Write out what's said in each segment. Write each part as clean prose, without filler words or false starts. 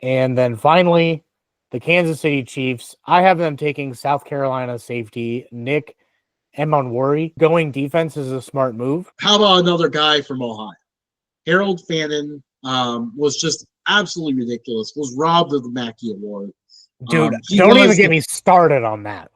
And then finally, the Kansas City Chiefs. I have them taking South Carolina safety Nick Emanwari. Going defense is a smart move. How about another guy from Ohio? Harold Fannin was just absolutely ridiculous. Was robbed of the Mackey Award. Dude, don't even get me started on that.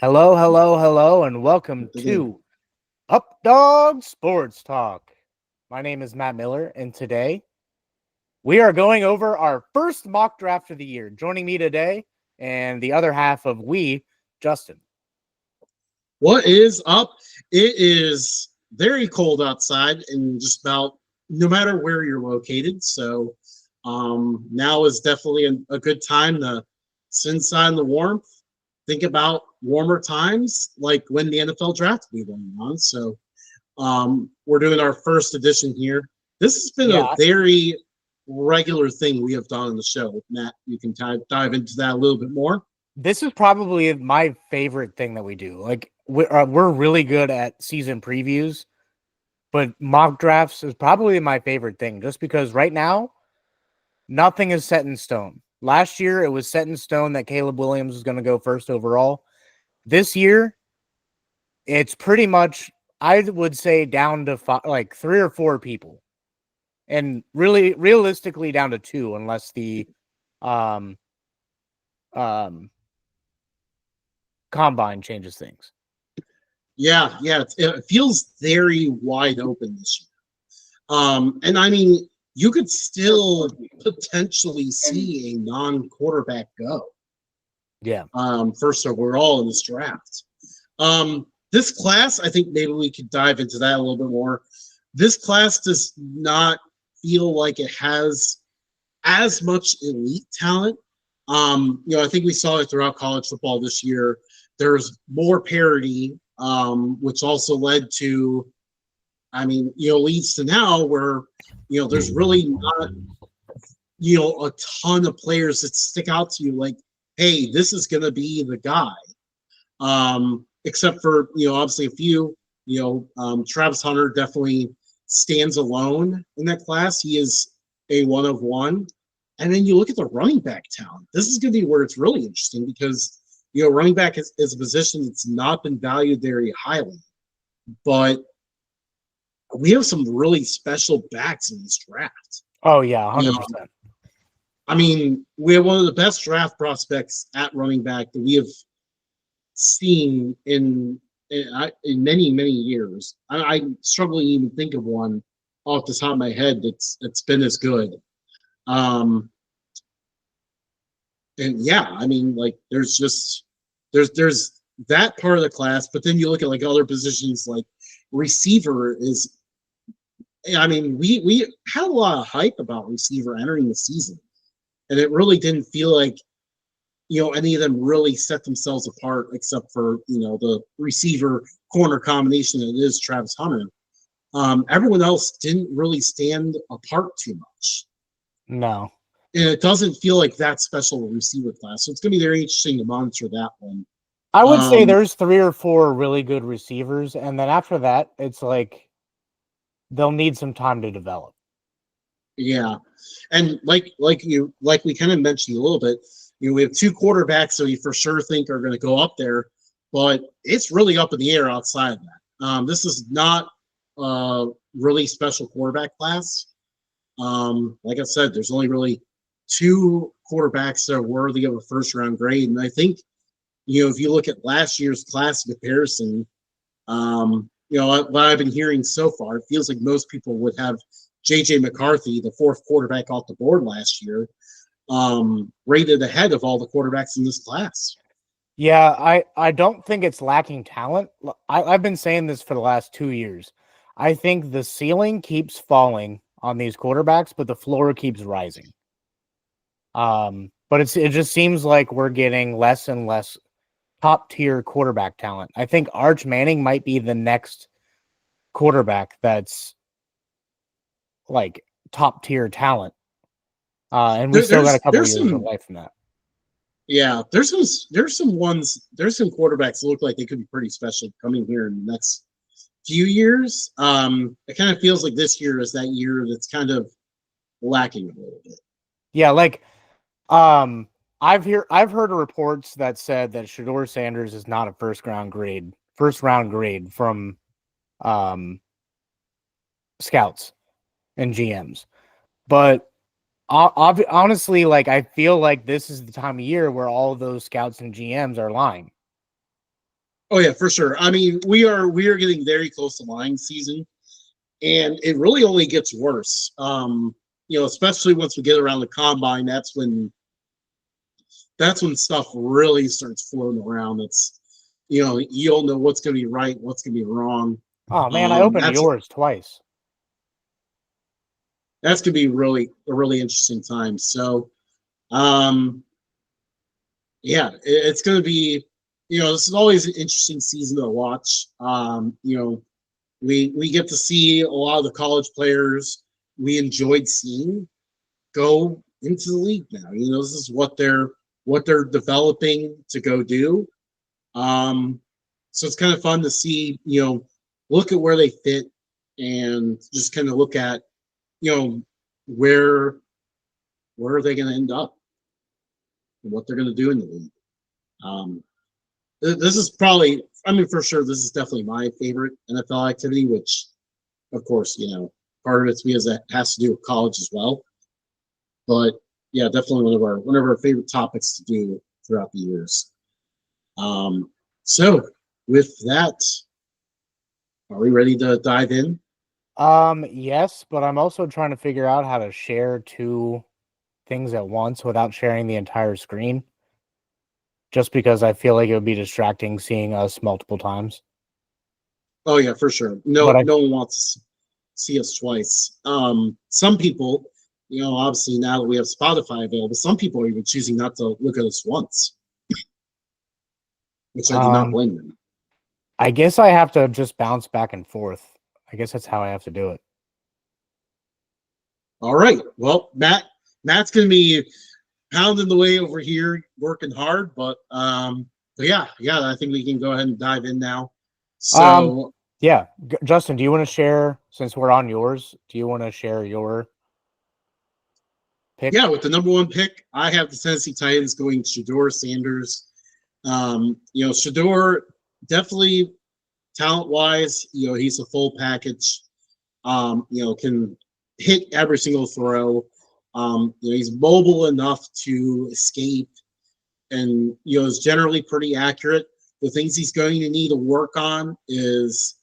Hello, and welcome to Updog Sports Talk. My name is Matt Miller, and today we are going over our first mock draft of the year. Joining me today, and the other half of Justin. What is up? It is very cold outside, and just about no matter where you're located. So now is definitely a good time to sit inside in the warmth. Think about warmer times, like when the NFL draft will be going on. So we're doing our first edition here. This has been a very regular thing we have done on the show. Matt, you can dive into that a little bit more. This is probably my favorite thing that we do. Like we're really good at season previews, but mock drafts is probably my favorite thing just because right now, nothing is set in stone. Last year, it was set in stone that Caleb Williams was going to go first overall. This year, it's pretty much, I would say, down to like 3 or 4 people. And really, realistically, down to 2, unless the combine changes things. Yeah, it feels very wide open this year. And I mean, you could still potentially see a non-quarterback go. Yeah. First overall in this draft. This class, I think maybe we could dive into that a little bit more. This class does not feel like it has as much elite talent. I think we saw it throughout college football this year. There's more parity, which also led to, leads to now where, there's really not, a ton of players that stick out to you like, hey, this is going to be the guy. Except for, obviously a few, Travis Hunter definitely stands alone in that class. He is a one of one. And then you look at the running back talent. This is going to be where it's really interesting because, running back is a position that's not been valued very highly. But we have some really special backs in this draft. Oh, yeah, 100%. We have one of the best draft prospects at running back that we have seen in many, many years. I'm struggling to even think of one off the top of my head that's been as good. And yeah, there's that part of the class, but then you look at like other positions like receiver is. We had a lot of hype about receiver entering the season, and it really didn't feel like any of them really set themselves apart, except for the receiver corner combination that is Travis Hunter. Everyone else didn't really stand apart too much. No. And it doesn't feel like that special receiver class. So it's going to be very interesting to monitor that one. I would say there's 3 or 4 really good receivers. And then after that, it's like they'll need some time to develop. Yeah. And like we kind of mentioned a little bit, we have 2 quarterbacks that we for sure think are going to go up there, but it's really up in the air outside of that. This is not a really special quarterback class. Like I said, there's only really 2 quarterbacks that are worthy of a first round grade. And I think, if you look at last year's class comparison, what I've been hearing so far, it feels like most people would have J.J. McCarthy, the 4th quarterback off the board last year, rated ahead of all the quarterbacks in this class. Yeah, I don't think it's lacking talent. I've been saying this for the last 2 years. I think the ceiling keeps falling on these quarterbacks, but the floor keeps rising. But it just seems like we're getting less and less top-tier quarterback talent. I think Arch Manning might be the next quarterback that's like top-tier talent. And we still got a couple years away from that. Yeah, there's some quarterbacks that look like they could be pretty special coming here in the next few years. It kind of feels like this year is that year that's kind of lacking a little bit. Yeah, like um, I've heard reports that said that Shador Sanders is not a first round grade from um scouts and GMs, but honestly, like I feel like this is the time of year where all of those scouts and GMs are lying. Oh yeah, for sure. I mean, we are getting very close to line season, and it really only gets worse. Especially once we get around the combine, that's when stuff really starts floating around. It's you don't know what's going to be right, what's going to be wrong. Oh man, I opened That's yours twice. that's going to be really a really interesting time. So, um, yeah, it's going to be this is always an interesting season to watch. We get to see a lot of the college players we enjoyed seeing go into the league now. This is what they're developing to go do. So it's kind of fun to see, look at where they fit and just kind of look at, you know, where where are they going to end up and what they're going to do in the league. Um, this is probably, I mean, for sure, this is definitely my favorite NFL activity, which, of course, part of it's because it has to do with college as well. But yeah, definitely one of our favorite topics to do throughout the years. So with that, are we ready to dive in? Yes, but I'm also trying to figure out how to share two things at once without sharing the entire screen. Just because I feel like it would be distracting seeing us multiple times. Oh yeah, for sure. No, But I no one wants to see us twice. Some people, obviously now that we have Spotify available, some people are even choosing not to look at us once, which I do not um blame them. I guess I have to just bounce back and forth. I guess that's how I have to do it. All right. Well, Matt's gonna be pounding the way over here, working hard, but yeah, I think we can go ahead and dive in now. Um So yeah, Justin, do you want to share since we're on yours? Do you want to share your pick? yeah, with the number one pick, I have the Tennessee Titans going Shador Sanders. Shador definitely talent wise, he's a full package. Can hit every single throw. He's mobile enough to escape and is generally pretty accurate. The things he's going to need to work on is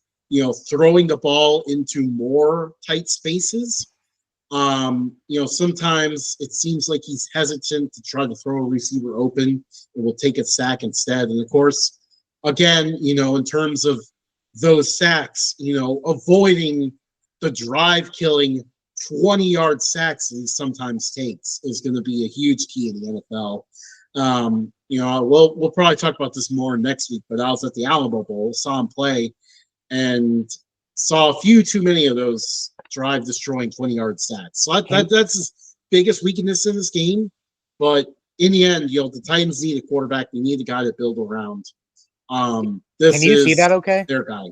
throwing the ball into more tight spaces. Sometimes it seems like he's hesitant to try to throw a receiver open and will take a sack instead. And of course, again, in terms of those sacks, avoiding the drive killing 20-yard sacks that he sometimes takes is going to be a huge key in the NFL. We'll probably talk about this more next week, but I was at the Alamo Bowl, saw him play, and saw a few too many of those drive destroying 20-yard sacks. So that's his biggest weakness in this game. But in the end, the Titans need a quarterback. They need a guy to build around. Can This you see that is okay? their guy.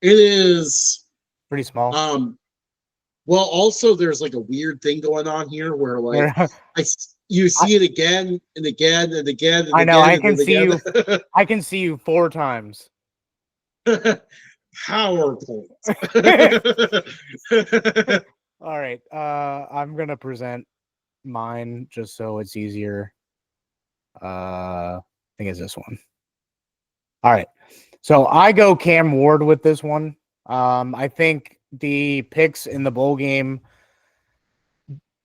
It is. Pretty small. Well, also there's like a weird thing going on here where like I you see it again and again and again and know again and then again. I can see you 4 times. PowerPoint. All right. I'm gonna present mine just so it's easier. I think it's this one. All right. So I go Cam Ward with this one. I think the picks in the bowl game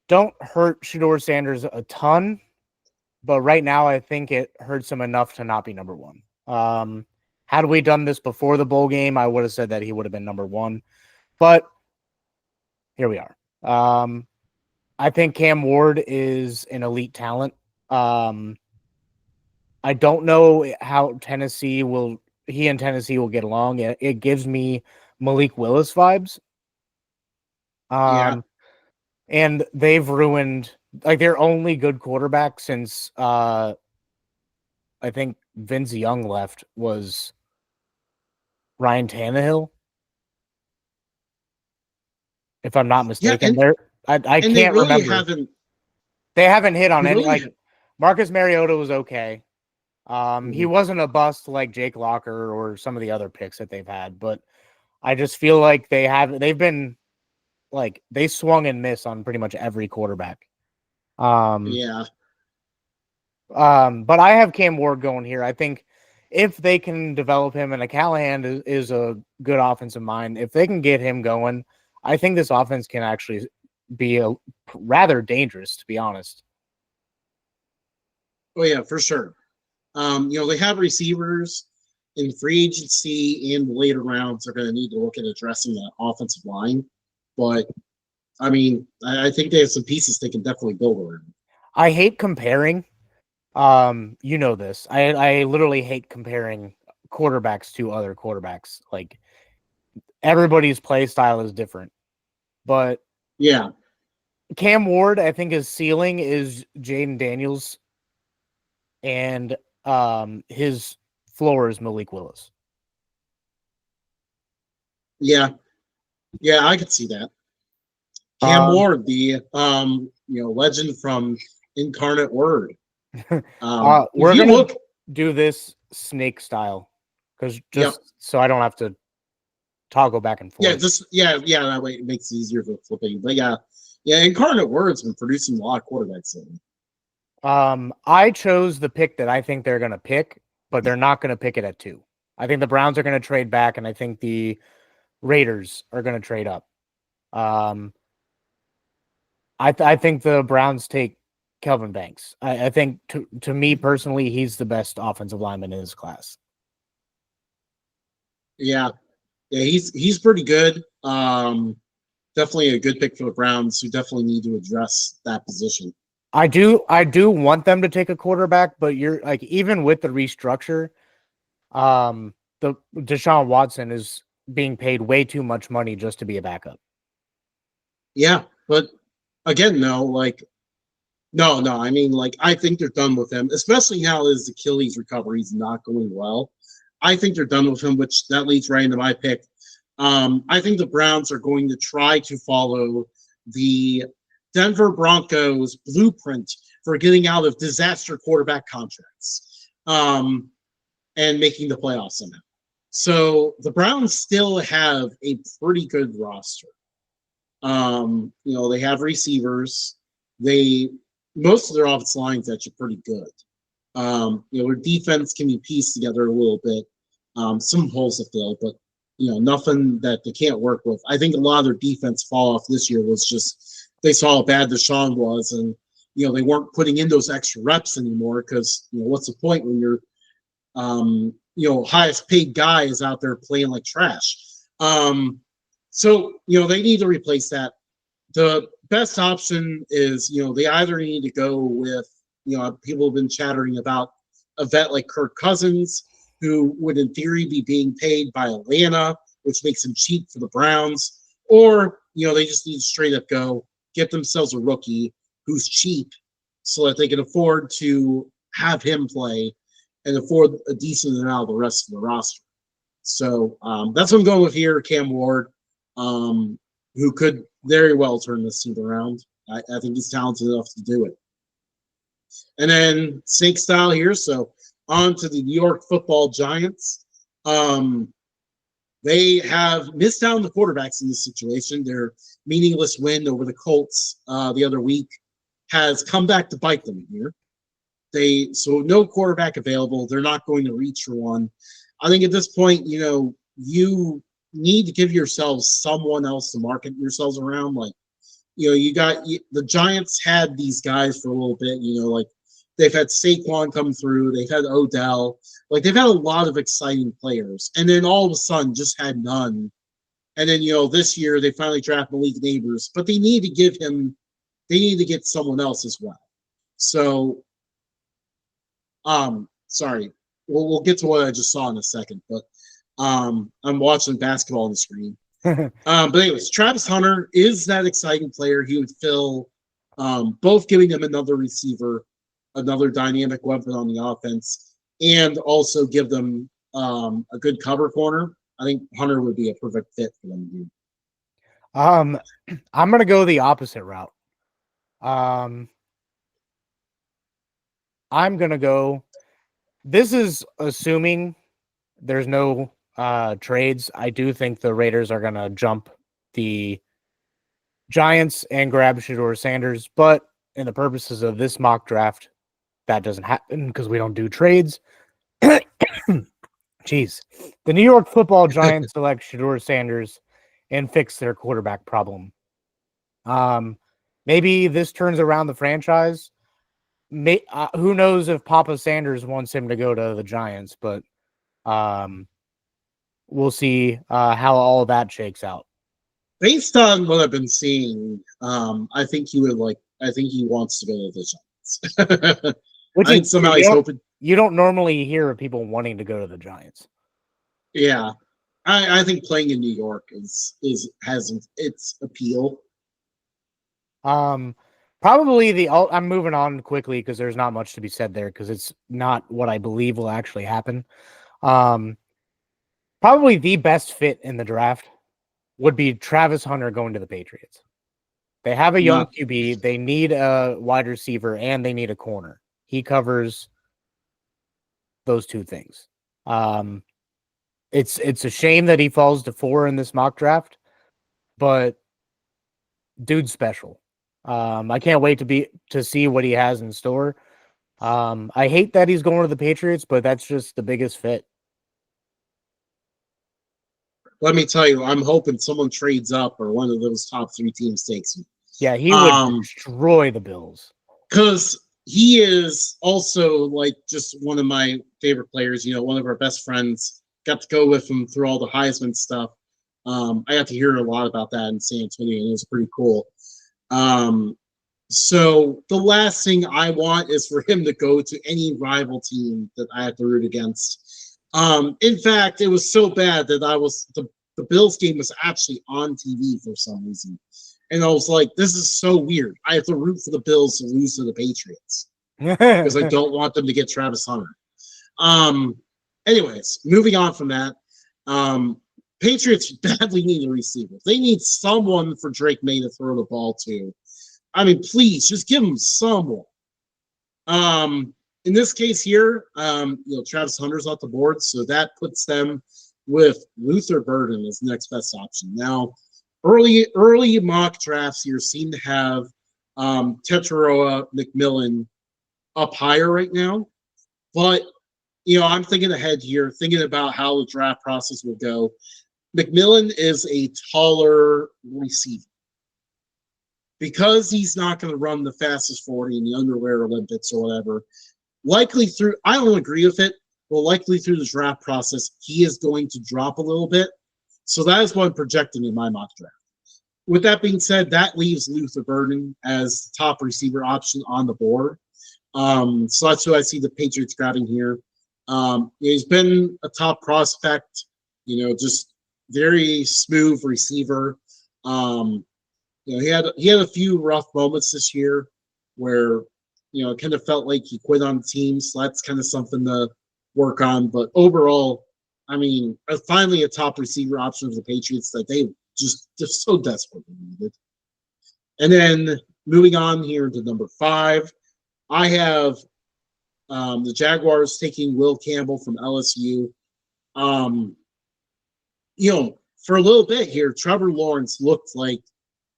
don't hurt Shador Sanders a ton, but right now I think it hurts him enough to not be number one. Had we done this before the bowl game, I would have said that he would have been number one, but here we are. I think Cam Ward is an elite talent. I don't know how he and Tennessee will get along. It gives me Malik Willis vibes. Yeah. And they've ruined like their only good quarterback since I think Vince Young left was Ryan Tannehill, if I'm not Yeah, mistaken. I and they can't really remember. haven't. They haven't hit on They any, really, like Marcus Mariota was okay. He Mhm. wasn't a bust like Jake Locker or some of the other picks that they've had, but I just feel like they've been like they swung and missed on pretty much every quarterback. Um, yeah, but I have Cam Ward going here. I think if they can develop him, and Callahan is a good offensive mind, if they can get him going, I think this offense can actually be a rather dangerous, to be honest. oh yeah, for sure. They have receivers in free agency and later rounds. They're going to need to look at addressing that offensive line, but I mean, I think they have some pieces they can definitely build around. I hate comparing. You know this. I literally hate comparing quarterbacks to other quarterbacks. Like everybody's play style is different, but Yeah, Cam Ward, I think his ceiling is Jaden Daniels, and his floor is Malik Willis. yeah, yeah. I could see that. Cam Um, Ward, the legend from Incarnate Word. If we're you gonna look, do this snake style because yep, just so I don't have to toggle back and yeah, forth. just yeah. That way it makes it easier for flipping. But yeah. Incarnate Word's been producing a lot of quarterbacks lately. I chose the pick that I think they're gonna pick, but they're not gonna pick it at 2. I think the Browns are gonna trade back, and I think the Raiders are gonna trade up. Um, I think the Browns take Kelvin Banks. I think to me personally, he's the best offensive lineman in his class. Yeah, yeah, he's pretty good. Definitely a good pick for the Browns, who definitely need to address that position. I do want them to take a quarterback, but you're like even with the restructure, the Deshaun Watson is being paid way too much money just to be a backup. Yeah, but again, no, like no. I mean, like I think they're done with him, especially now his Achilles recovery is not going well. I think they're done with him, which that leads right into my pick. I think the Browns are going to try to follow the Denver Broncos blueprint for getting out of disaster quarterback contracts and making the playoffs somehow. So the Browns still have a pretty good roster. They have receivers. They Most of their offensive lines actually pretty good. Their defense can be pieced together a little bit. Some holes to fill, but nothing that they can't work with. I think a lot of their defense fall off this year was just they saw how bad Deshaun was, and they weren't putting in those extra reps anymore because what's the point when your highest paid guy is out there playing like trash. So they need to replace that. The best option is they either need to go with people have been chattering about a vet like Kirk Cousins, who would in theory be being paid by Atlanta, which makes him cheap for the Browns, or they just need to straight up go get themselves a rookie who's cheap so that they can afford to have him play and afford a decent amount of the rest of the roster. So that's what I'm going with here, Cam Ward, who could very well turn this team around. I think he's talented enough to do it. And then snake style here. So on to the New York Football Giants. They have missed out on the quarterbacks in this situation. Their meaningless win over the Colts the other week has come back to bite them here. So no quarterback available. They're not going to reach for one. I think at this point, you need to give yourselves someone else to market yourselves around. Like, the Giants had these guys for a little bit. Like they've had Saquon come through. They've had Odell. Like they've had a lot of exciting players, and then all of a sudden just had none. And then this year they finally draft Malik Neighbors, but they need to give him. They need to get someone else as well. So sorry. We'll get to what I just saw in a second, but I'm watching basketball on the screen. But anyways, Travis Hunter is that exciting player. He would fill both giving them another receiver, another dynamic weapon on the offense, and also give them a good cover corner. I think Hunter would be a perfect fit for them to do. I'm gonna go the opposite route. I'm gonna go. This is assuming there's no trades. I do think the Raiders are gonna jump the Giants and grab Shador Sanders, but in the purposes of this mock draft, that doesn't happen because we don't do trades. Jeez. The New York Football Giants select Shador Sanders and fix their quarterback problem. Maybe this turns around the franchise. Who knows if Papa Sanders wants him to go to the Giants, but we'll see how all that shakes out. Based on what I've been seeing, I think he would like. I think he wants to go to the Giants. Which I think somehow he's hoping. You don't normally hear of people wanting to go to the Giants. Yeah, I think playing in New York has its appeal. Probably I'm moving on quickly because there's not much to be said there because it's not what I believe will actually happen. Probably the best fit in the draft would be Travis Hunter going to the Patriots. They have a young QB. They need a wide receiver and they need a corner. He covers those two things. It's a shame that he falls to 4 in this mock draft, but dude's special. I can't wait to see what he has in store. I hate that he's going to the Patriots, but that's just the biggest fit. Let me tell you, I'm hoping someone trades up or one of those top 3 teams takes him. Yeah, he would destroy the Bills. Because he is also like just one of my favorite players. You know, one of our best friends. Got to go with him through all the Heisman stuff. I got to hear a lot about that in San Antonio, and it was pretty cool. So the last thing I want is for him to go to any rival team that I have to root against. In fact, it was so bad that the Bills game was actually on TV for some reason. And I was like, this is so weird. I have to root for the Bills to lose to the Patriots because I don't want them to get Travis Hunter. Anyways, moving on from that. Patriots badly need a receiver. They need someone for Drake May to throw the ball to. I mean, please, just give them someone. In this case here, Travis Hunter's off the board, so that puts them with Luther Burden as the next best option. Now, early mock drafts here seem to have Teteroa McMillan up higher right now, but I'm thinking ahead here, thinking about how the draft process will go. McMillan is a taller receiver. Because he's not going to run the fastest 40 in the underwear Olympics or whatever, I don't agree with it, but likely through the draft process, he is going to drop a little bit. So that is what I'm projecting in my mock draft. With that being said, that leaves Luther Burden as the top receiver option on the board. So that's who I see the Patriots grabbing here. He's been a top prospect, just very smooth receiver. He had a few rough moments this year where, it kind of felt like he quit on the team. So that's kind of something to work on. But overall, I mean, finally a top receiver option for the Patriots that they just so desperately needed. And then moving on here to number 5, I have the Jaguars taking Will Campbell from LSU. For a little bit here, Trevor Lawrence looked like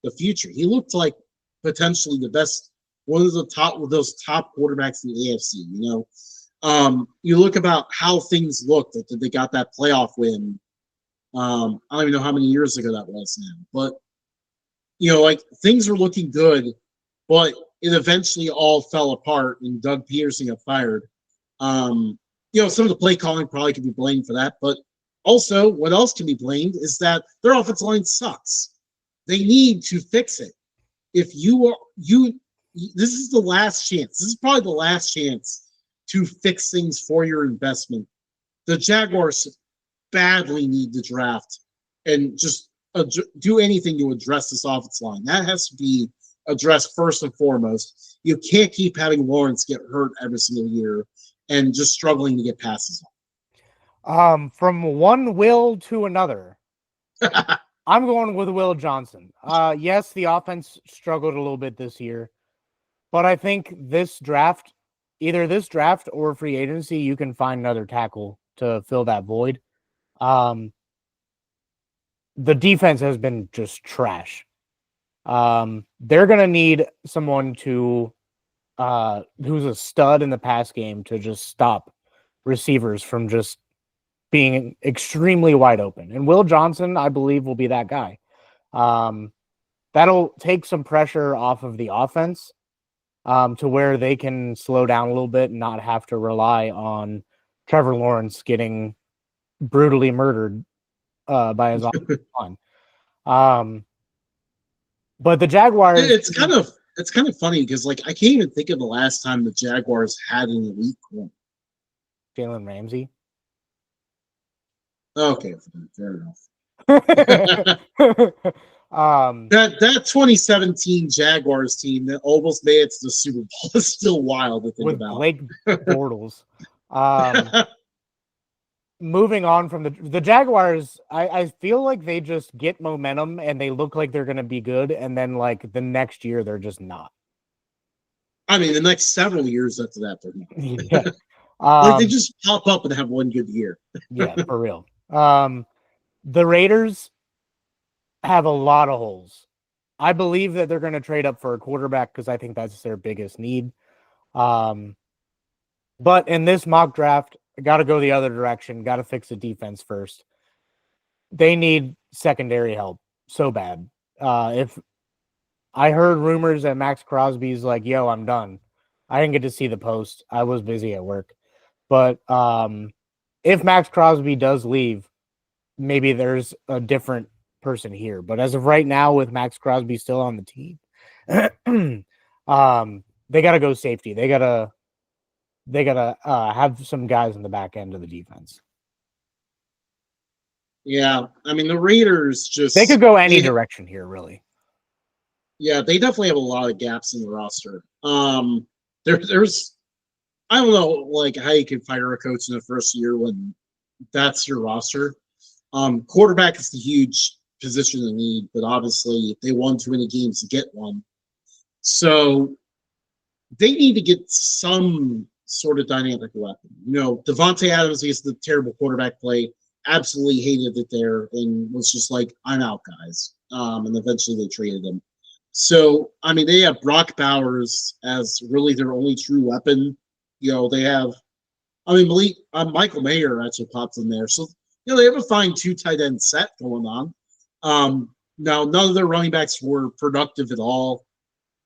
the future. He looked like potentially the best, one of those top quarterbacks in the AFC. You look about how things looked that they got that playoff win. I don't even know how many years ago that was now, but things were looking good, but it eventually all fell apart and Doug Peterson got fired. Some of the play calling probably could be blamed for that, but also what else can be blamed is that their offensive line sucks. They need to fix it. If this is the last chance. This is probably the last chance to fix things for your investment. The Jaguars badly need to draft and just do anything to address this offensive line. That has to be address first and foremost. You can't keep having Lawrence get hurt every single year and just struggling to get passes. From one Will to another, I'm going with Will Johnson. Yes, the offense struggled a little bit this year, but I think this draft, either this draft or free agency, you can find another tackle to fill that void. The defense has been just trash. They're gonna need someone to who's a stud in the pass game to just stop receivers from just being extremely wide open. And Will Johnson, I believe, will be that guy. That'll take some pressure off of the offense to where they can slow down a little bit and not have to rely on Trevor Lawrence getting brutally murdered by his offensive line. But the Jaguars, it's kind of funny because like I can't even think of the last time the Jaguars had an elite corner. Jalen Ramsey. Okay, fair enough. that that 2017 Jaguars team that almost made it to the Super Bowl is still wild to think with about. Blake Bortles. Moving on from the Jaguars, I feel like they just get momentum and they look like they're going to be good, and then like the next year they're just not. I mean, the next several years after that, they're not. Yeah. Like they just pop up and have one good year. Yeah, for real. The Raiders have a lot of holes. I believe that they're going to trade up for a quarterback because I think that's their biggest need. But in this mock draft, got to go the other direction. Got to fix the defense first. They need secondary help so bad. If I heard rumors that Max Crosby's like, "Yo, I'm done." I didn't get to see the post. I was busy at work. But if Max Crosby does leave, maybe there's a different person here. But as of right now, with Max Crosby still on the team, they got to go safety. They gotta have some guys in the back end of the defense. Yeah, I mean the Raiders They could go any direction here, really. Yeah, they definitely have a lot of gaps in the roster. There's I don't know like how you can fire a coach in the first year when that's your roster. Quarterback is the huge position to need, but obviously they won too many games to get one. So they need to get some sort of dynamic weapon. You know, Devontae Adams against the terrible quarterback play, absolutely hated it there and was just like, I'm out, guys. And eventually they traded him. So, I mean, they have Brock Bowers as really their only true weapon. You know, they have, I mean, Michael Mayer actually pops in there. So, you know, they have a fine two tight end set going on. Now, none of their running backs were productive at all.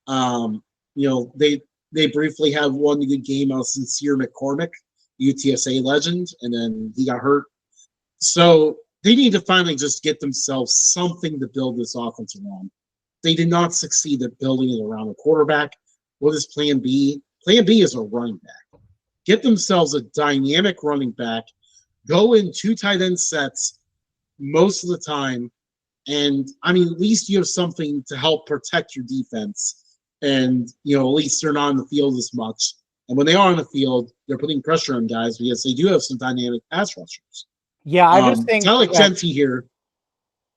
You know, they briefly had one good game out of Sincere McCormick, UTSA legend, and then he got hurt. So they need to finally just get themselves something to build this offense around. They did not succeed at building it around a quarterback. What is plan B? Plan B is a running back. Get themselves a dynamic running back. Go in two tight end sets most of the time. And, I mean, at least you have something to help protect your defense. And, you know, at least they're not on the field as much. And when they are on the field, they're putting pressure on guys because they do have some dynamic pass rushers. Yeah, I just think it's not like Genty here.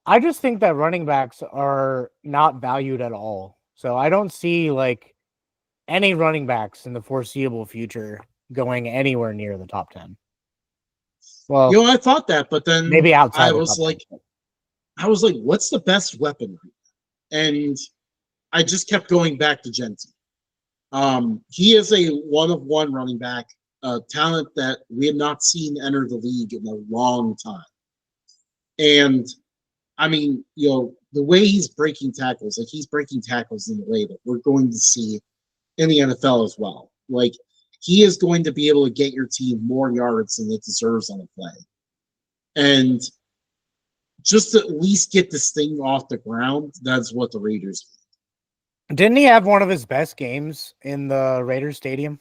I just think that running backs are not valued at all. So I don't see like any running backs in the foreseeable future going anywhere near the top 10. Well, you know, I thought that, but then maybe outside. I was like, what's the best weapon? And I just kept going back to Genty. He is a one-of-one running back, a talent that we have not seen enter the league in a long time. And I mean, you know, the way he's breaking tackles, like he's breaking tackles in the way that we're going to see in the NFL as well. Like he is going to be able to get your team more yards than it deserves on a play. And just to at least get this thing off the ground, that's what the Raiders do. Didn't he have one of his best games in the Raiders stadium?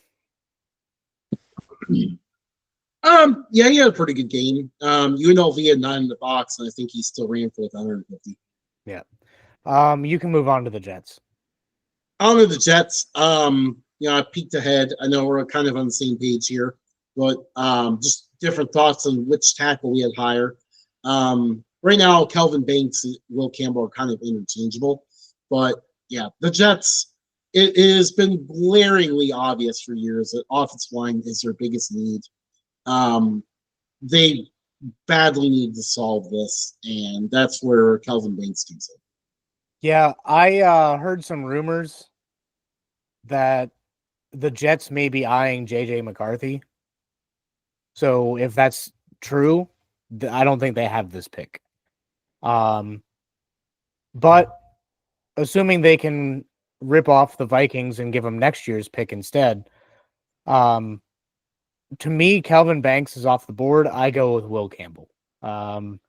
Yeah, he had a pretty good game. UNLV had 9 in the box, and I think he still ran for 150. Yeah. You can move on to the Jets. On to the Jets. I peeked ahead. I know we're kind of on the same page here, but just different thoughts on which tackle we had higher. Right now, Kelvin Banks and Will Campbell are kind of interchangeable, but yeah, the Jets. It has been glaringly obvious for years that offensive line is their biggest need. Um, they badly need to solve this, and that's where Kelvin Banks comes in. Yeah, I heard some rumors that the Jets may be eyeing JJ McCarthy. So if that's true, I don't think they have this pick. Um, but assuming they can rip off the Vikings and give them next year's pick instead, um, to me, Calvin Banks is off the board. I go with Will Campbell. Um,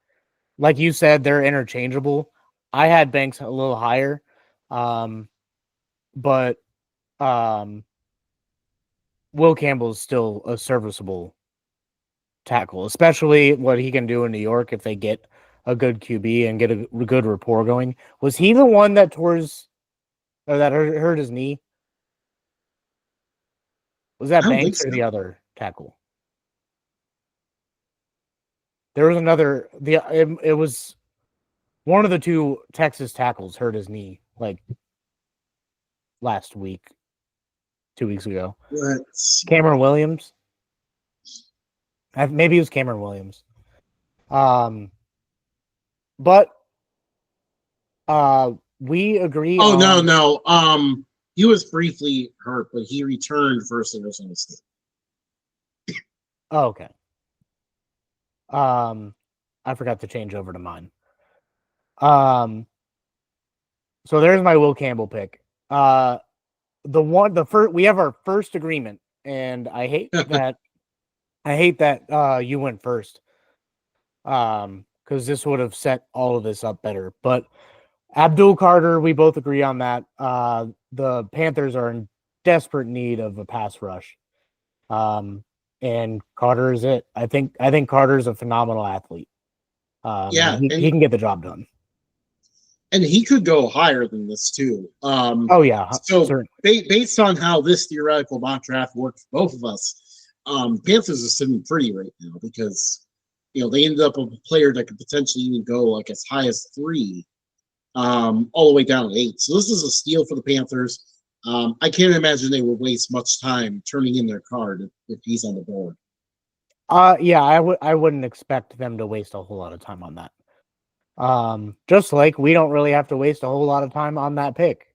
like you said, they're interchangeable. I had Banks a little higher, um, but um, Will Campbell is still a serviceable tackle, especially what he can do in New York if they get a good QB and get a good rapport going. Was he the one that hurt his knee? Was I that don't think Banks or so. the other tackle? There was another. It was one of the two Texas tackles hurt his knee like last week, 2 weeks ago. Let's Cameron Williams. Maybe it was Cameron Williams. Um, but we agree Oh no, on. no. He was briefly hurt, but he returned versus Arizona State. Oh, okay. I forgot to change over to mine. Um, so there's my Will Campbell pick. The first we have our first agreement, and I hate that. I hate that you went first. Because this would have set all of this up better. But Abdul Carter, we both agree on that. The Panthers are in desperate need of a pass rush. And Carter is it. I think Carter's a phenomenal athlete. And Yeah, he can get the job done. and he could go higher than this too. Oh yeah, So certainly. based on how this theoretical mock draft worked for both of us, Panthers are sitting pretty right now because they ended up with a player that could potentially even go like as high as 3, all the way down to 8. So this is a steal for the Panthers. I can't imagine they would waste much time turning in their card if he's on the board. Yeah, I wouldn't expect them to waste a whole lot of time on that. Just like we don't really have to waste a whole lot of time on that pick.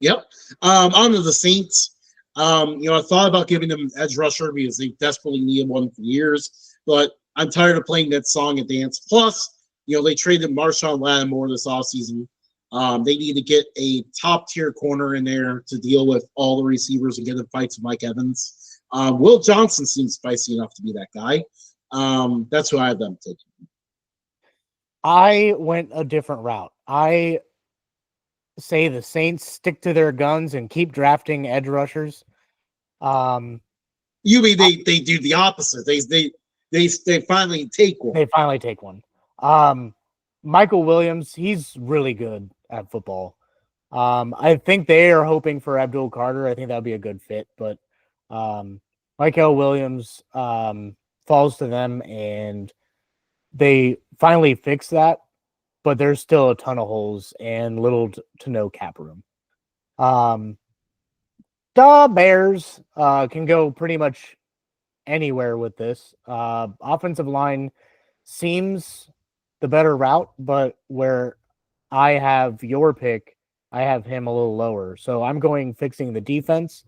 Yep. On to the Saints. I thought about giving them an edge rusher because they desperately needed one for years, but I'm tired of playing that song and dance. Plus, they traded Marshawn Lattimore this offseason. They need to get a top tier corner in there to deal with all the receivers and get in fights with Mike Evans. Will Johnson seems spicy enough to be that guy. That's who I have them taking. I went a different route. I say the Saints stick to their guns and keep drafting edge rushers. You mean they do the opposite? They finally take one. They finally take one. Michael Williams, he's really good at football. I think they are hoping for Abdul Carter. I think that would be a good fit, but Michael Williams falls to them, and they finally fix that. But there's still a ton of holes and little to no cap room. The Bears can go pretty much anywhere with this. Offensive line seems the better route, but where I have your pick, I have him a little lower. So I'm going fixing the defense.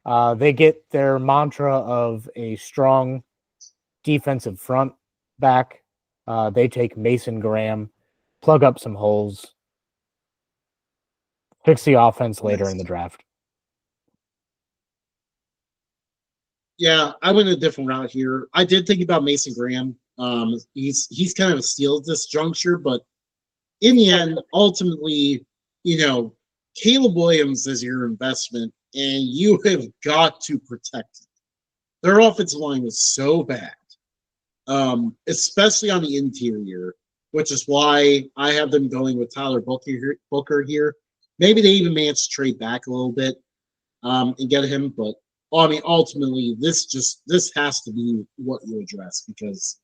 They get their mantra of a strong defensive front back. They take Mason Graham, plug up some holes, fix the offense later in the draft. Yeah, I went a different route here. I did think about Mason Graham. He's kind of a steal at this juncture, but in the end, ultimately, Caleb Williams is your investment, and you have got to protect it. Their offensive line is so bad, especially on the interior, which is why I have them going with Tyler Booker here. Maybe they even managed to trade back a little bit and get him. But well, I mean, ultimately, this has to be what you address because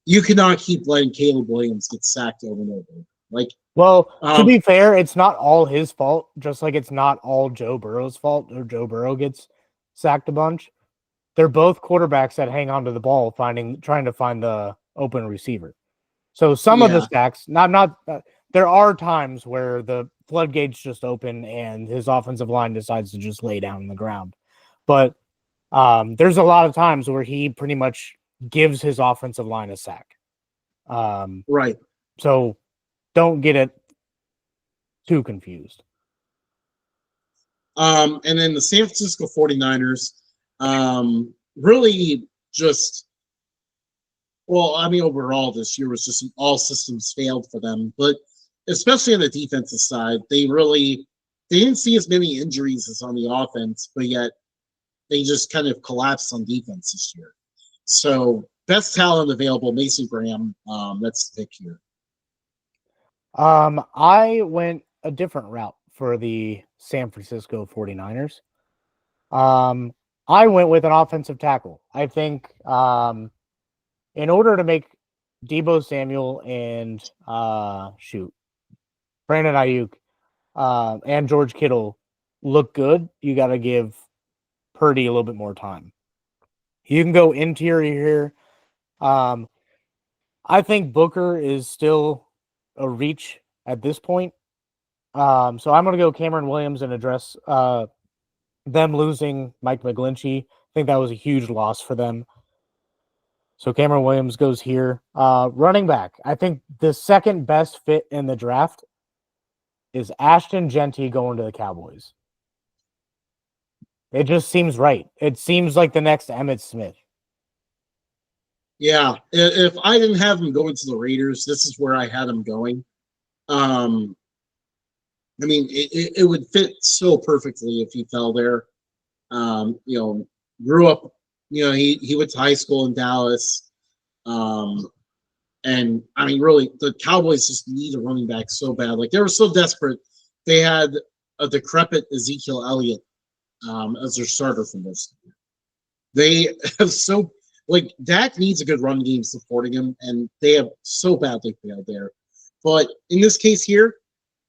you cannot keep letting Caleb Williams get sacked over and over. Like, Well, to um, be fair, it's not all his fault, just like it's not all Joe Burrow's fault or Joe Burrow gets sacked a bunch. They're both quarterbacks that hang on to the ball, trying to find the open receiver. So some of the yeah, sacks, not there are times where the floodgates just open and his offensive line decides to just lay down on the ground. But there's a lot of times where he pretty much gives his offensive line a sack. right. So don't get it too confused. And then the San Francisco 49ers really just, well, I mean, overall this year was just all systems failed for them, but especially on the defensive side, they didn't see as many injuries as on the offense, but yet they just kind of collapsed on defense this year. So best talent available, Mason Graham. That's the pick here. I went a different route for the San Francisco 49ers. I went with an offensive tackle. I think in order to make Debo Samuel and Brandon Ayuk and George Kittle look good, you got to give Purdy a little bit more time. You can go interior here. I think Booker is still a reach at this point. So I'm going to go Cameron Williams and address them losing Mike McGlinchey. I think that was a huge loss for them. So Cameron Williams goes here. Running back. I think the second best fit in the draft is Ashton Genty going to the Cowboys. It just seems right. It seems like the next Emmitt Smith. Yeah, if I didn't have him going to the Raiders, this is where I had him going. I mean, it would fit so perfectly if he fell there. Grew up, he went to high school in Dallas. And I mean, really, the Cowboys just need a running back so bad. Like they were so desperate. They had a decrepit Ezekiel Elliott as their starter for most. They have so like Dak needs a good run game supporting him, and they have so badly failed there. But in this case here,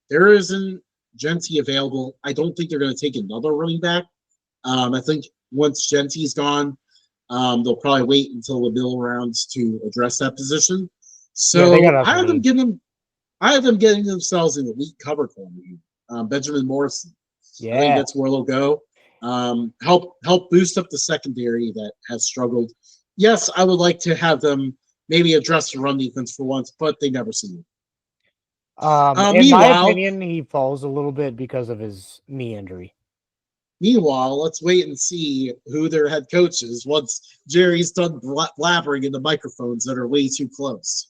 there isn't Genty available. I don't think they're going to take another running back. I think once Genty's gone, they'll probably wait until the middle rounds to address that position. Yeah, they got So I have them getting themselves an elite cover corner. Benjamin Morrison. I think Yeah. that's where they'll go. Help boost up the secondary that has struggled. Yes, I would like to have them maybe address the run defense for once, but they never seem it. In my opinion, he falls a little bit because of his knee injury. Meanwhile, let's wait and see who their head coach is once Jerry's done blabbering into microphones that are way too close.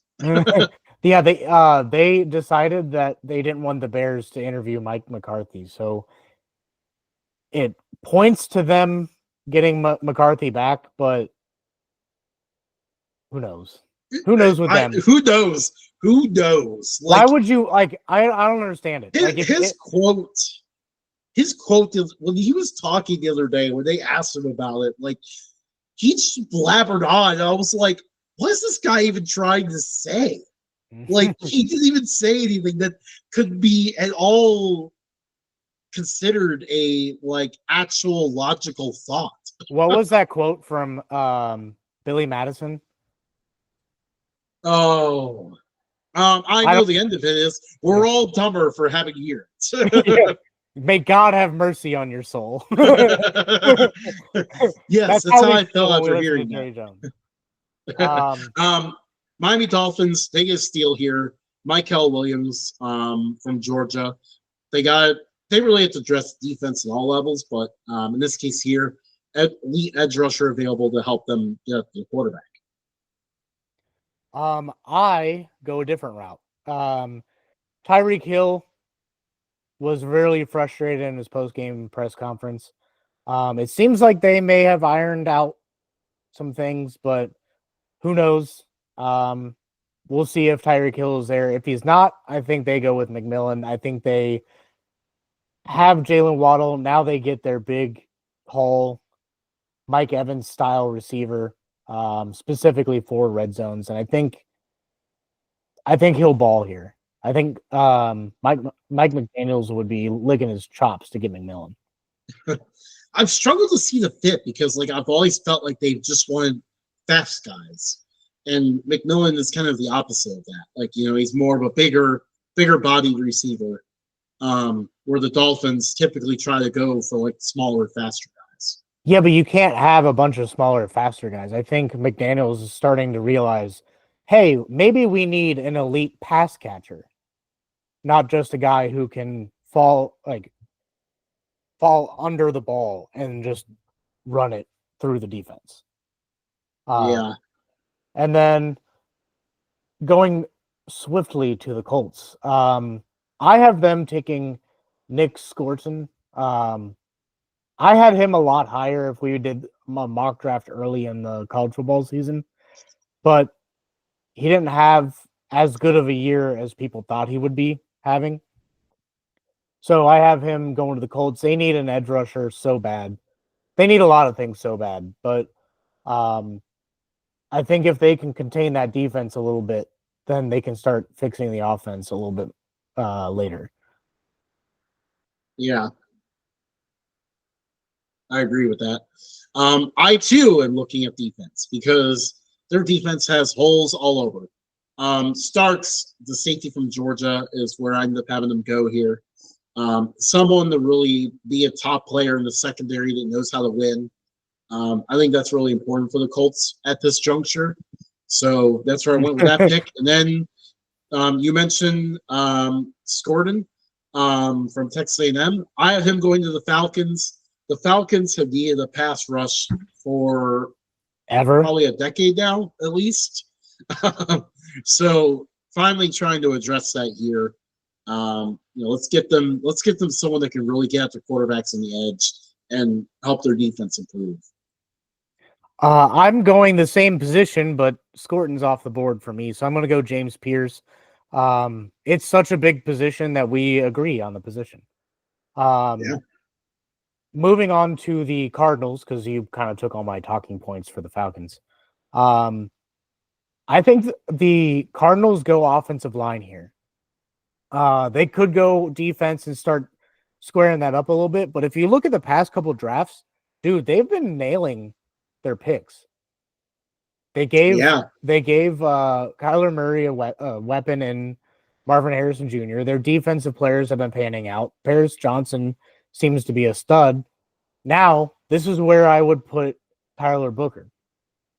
Yeah, they decided that they didn't want the Bears to interview Mike McCarthy, so it points to them getting McCarthy back, but who knows? Who knows with them? Who knows? Who knows? Like, why would you like? I don't understand it. His quote is when he was talking the other day when they asked him about it, like he just blabbered on. I was like, what is this guy even trying to say? Like he didn't even say anything that could be at all considered a like actual logical thought. What was that quote from Billy Madison? Oh, I know the end of it is we're all dumber for having years. Yeah. May God have mercy on your soul. Yes, that's how I felt after hearing that. Miami Dolphins, they get a steal here. Michael Williams from Georgia. They really have to address defense at all levels, but in this case here, elite edge rusher available to help them get up to the quarterback. I go a different route. Tyreek Hill was really frustrated in his post-game press conference. It seems like they may have ironed out some things, but who knows? We'll see if Tyreek Hill is there. If he's not, I think they go with McMillan. I think they have Jalen Waddle. Now they get their big haul, Mike Evans style receiver, specifically for red zones, and I think he'll ball here. I think Mike McDaniel's would be licking his chops to get McMillan. I've struggled to see the fit because like I've always felt like they've just wanted fast guys. And McMillan is kind of the opposite of that. Like, he's more of a bigger bodied receiver. Where the Dolphins typically try to go for like smaller, faster guys. Yeah, but you can't have a bunch of smaller, faster guys. I think McDaniel's is starting to realize, hey, maybe we need an elite pass catcher, not just a guy who can fall under the ball and just run it through the defense. Yeah. And then going swiftly to the Colts, I have them taking Nick Scorton. I had him a lot higher if we did a mock draft early in the college football season, but he didn't have as good of a year as people thought he would be having. So I have him going to the Colts. They need an edge rusher so bad. They need a lot of things so bad, but I think if they can contain that defense a little bit, then they can start fixing the offense a little bit later. Yeah. I agree with that. I too am looking at defense because their defense has holes all over. Starks, the safety from Georgia, is where I end up having them go here. Someone to really be a top player in the secondary that knows how to win. I think that's really important for the Colts at this juncture. So that's where I went with that pick. And then you mentioned Scorden from Texas A&M. I have him going to the Falcons. The Falcons have needed a pass rush for probably a decade now, at least. So finally trying to address that here. Let's get them someone that can really get after quarterbacks on the edge and help their defense improve. I'm going the same position, but Scorton's off the board for me, so I'm going to go James Pierce. It's such a big position that we agree on the position. Moving on to the Cardinals, because you kind of took all my talking points for the Falcons. I think the Cardinals go offensive line here. They could go defense and start squaring that up a little bit, but if you look at the past couple drafts, dude, they've been nailing their picks. They gave Kyler Murray a weapon in Marvin Harrison Jr. Their defensive players have been panning out. Paris Johnson seems to be a stud. Now, this is where I would put Tyler Booker.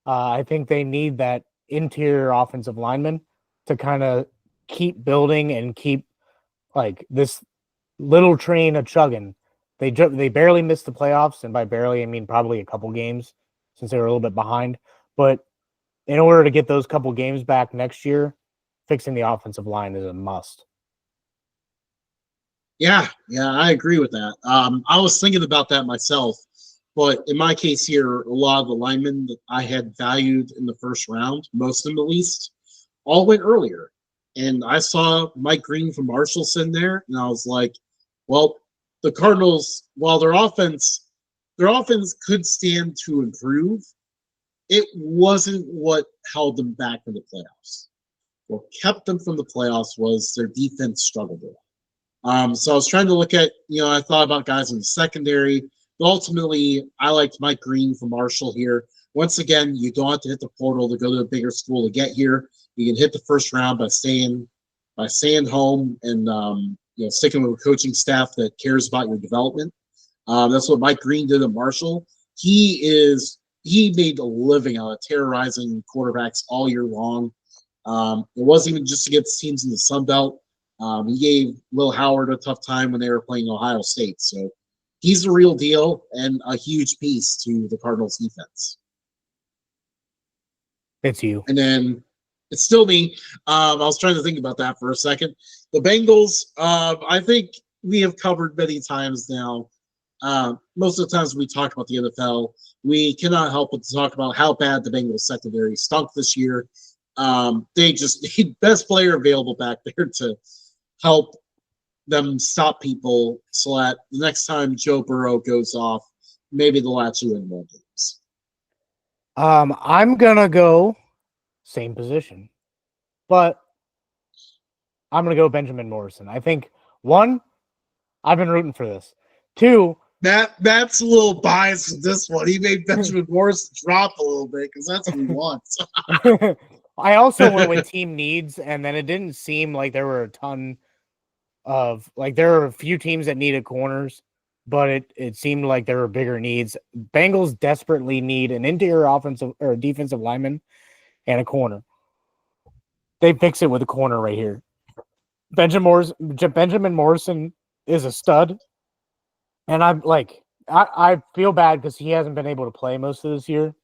I think they need that interior offensive lineman to kind of keep building and keep like this little train a chugging. They barely missed the playoffs, and by barely I mean probably a couple games since they were a little bit behind. But in order to get those couple games back next year, fixing the offensive line is a must. Yeah, I agree with that. I was thinking about that myself, but in my case here, a lot of the linemen that I had valued in the first round, most of them at least, all went earlier. And I saw Mike Green from Marshall sitting there, and I was like, well, the Cardinals, while their offense could stand to improve, it wasn't what held them back from the playoffs. What kept them from the playoffs was their defense struggled a lot. So I was trying to look at, I thought about guys in the secondary. But ultimately, I liked Mike Green from Marshall here. Once again, you don't have to hit the portal to go to a bigger school to get here. You can hit the first round by staying home and sticking with a coaching staff that cares about your development. That's what Mike Green did at Marshall. He made a living out of terrorizing quarterbacks all year long. It wasn't even just against teams in the Sun Belt. He gave Will Howard a tough time when they were playing Ohio State. So he's the real deal and a huge piece to the Cardinals defense. It's you. And then it's still me. I was trying to think about that for a second. The Bengals, I think we have covered many times now. Most of the times we talk about the NFL, we cannot help but to talk about how bad the Bengals secondary stunk this year. They just need best player available back there to help them stop people so that the next time Joe Burrow goes off, maybe they'll actually win more games. I'm gonna go same position, but I'm gonna go Benjamin Morrison. I think one, I've been rooting for this. Two, Matt's a little biased with this one. He made Benjamin Morrison drop a little bit because that's what he wants. I also went with team needs, and then it didn't seem like there were a ton of there were a few teams that needed corners, but it seemed like there were bigger needs. Bengals desperately need an interior offensive or defensive lineman and a corner. They fix it with a corner right here. Benjamin Morrison is a stud, and I feel bad because he hasn't been able to play most of this year.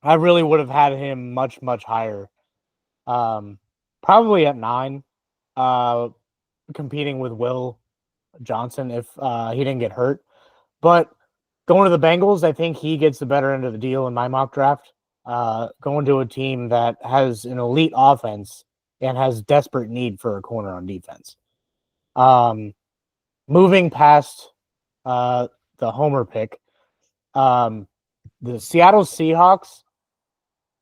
I really would have had him much, much higher. Probably at 9, competing with Will Johnson if he didn't get hurt. But going to the Bengals, I think he gets the better end of the deal in my mock draft. Going to a team that has an elite offense and has desperate need for a corner on defense. Moving past the Homer pick, the Seattle Seahawks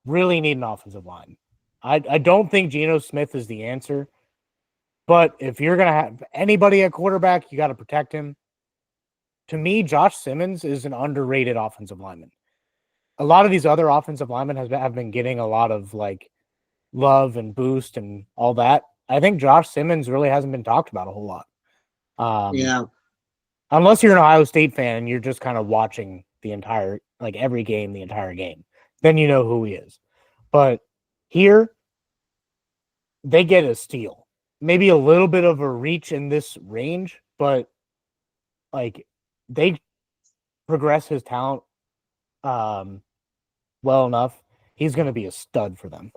really need an offensive line. I don't think Geno Smith is the answer, but if you're going to have anybody at quarterback, you got to protect him. To me, Josh Simmons is an underrated offensive lineman. A lot of these other offensive linemen have been getting a lot of love and boost and all that. I think Josh Simmons really hasn't been talked about a whole lot. Yeah. Unless you're an Ohio State fan and you're just kind of watching the entire, every game, the entire game, then you know who he is. But here, they get a steal. Maybe a little bit of a reach in this range, but they progress his talent well enough. He's going to be a stud for them.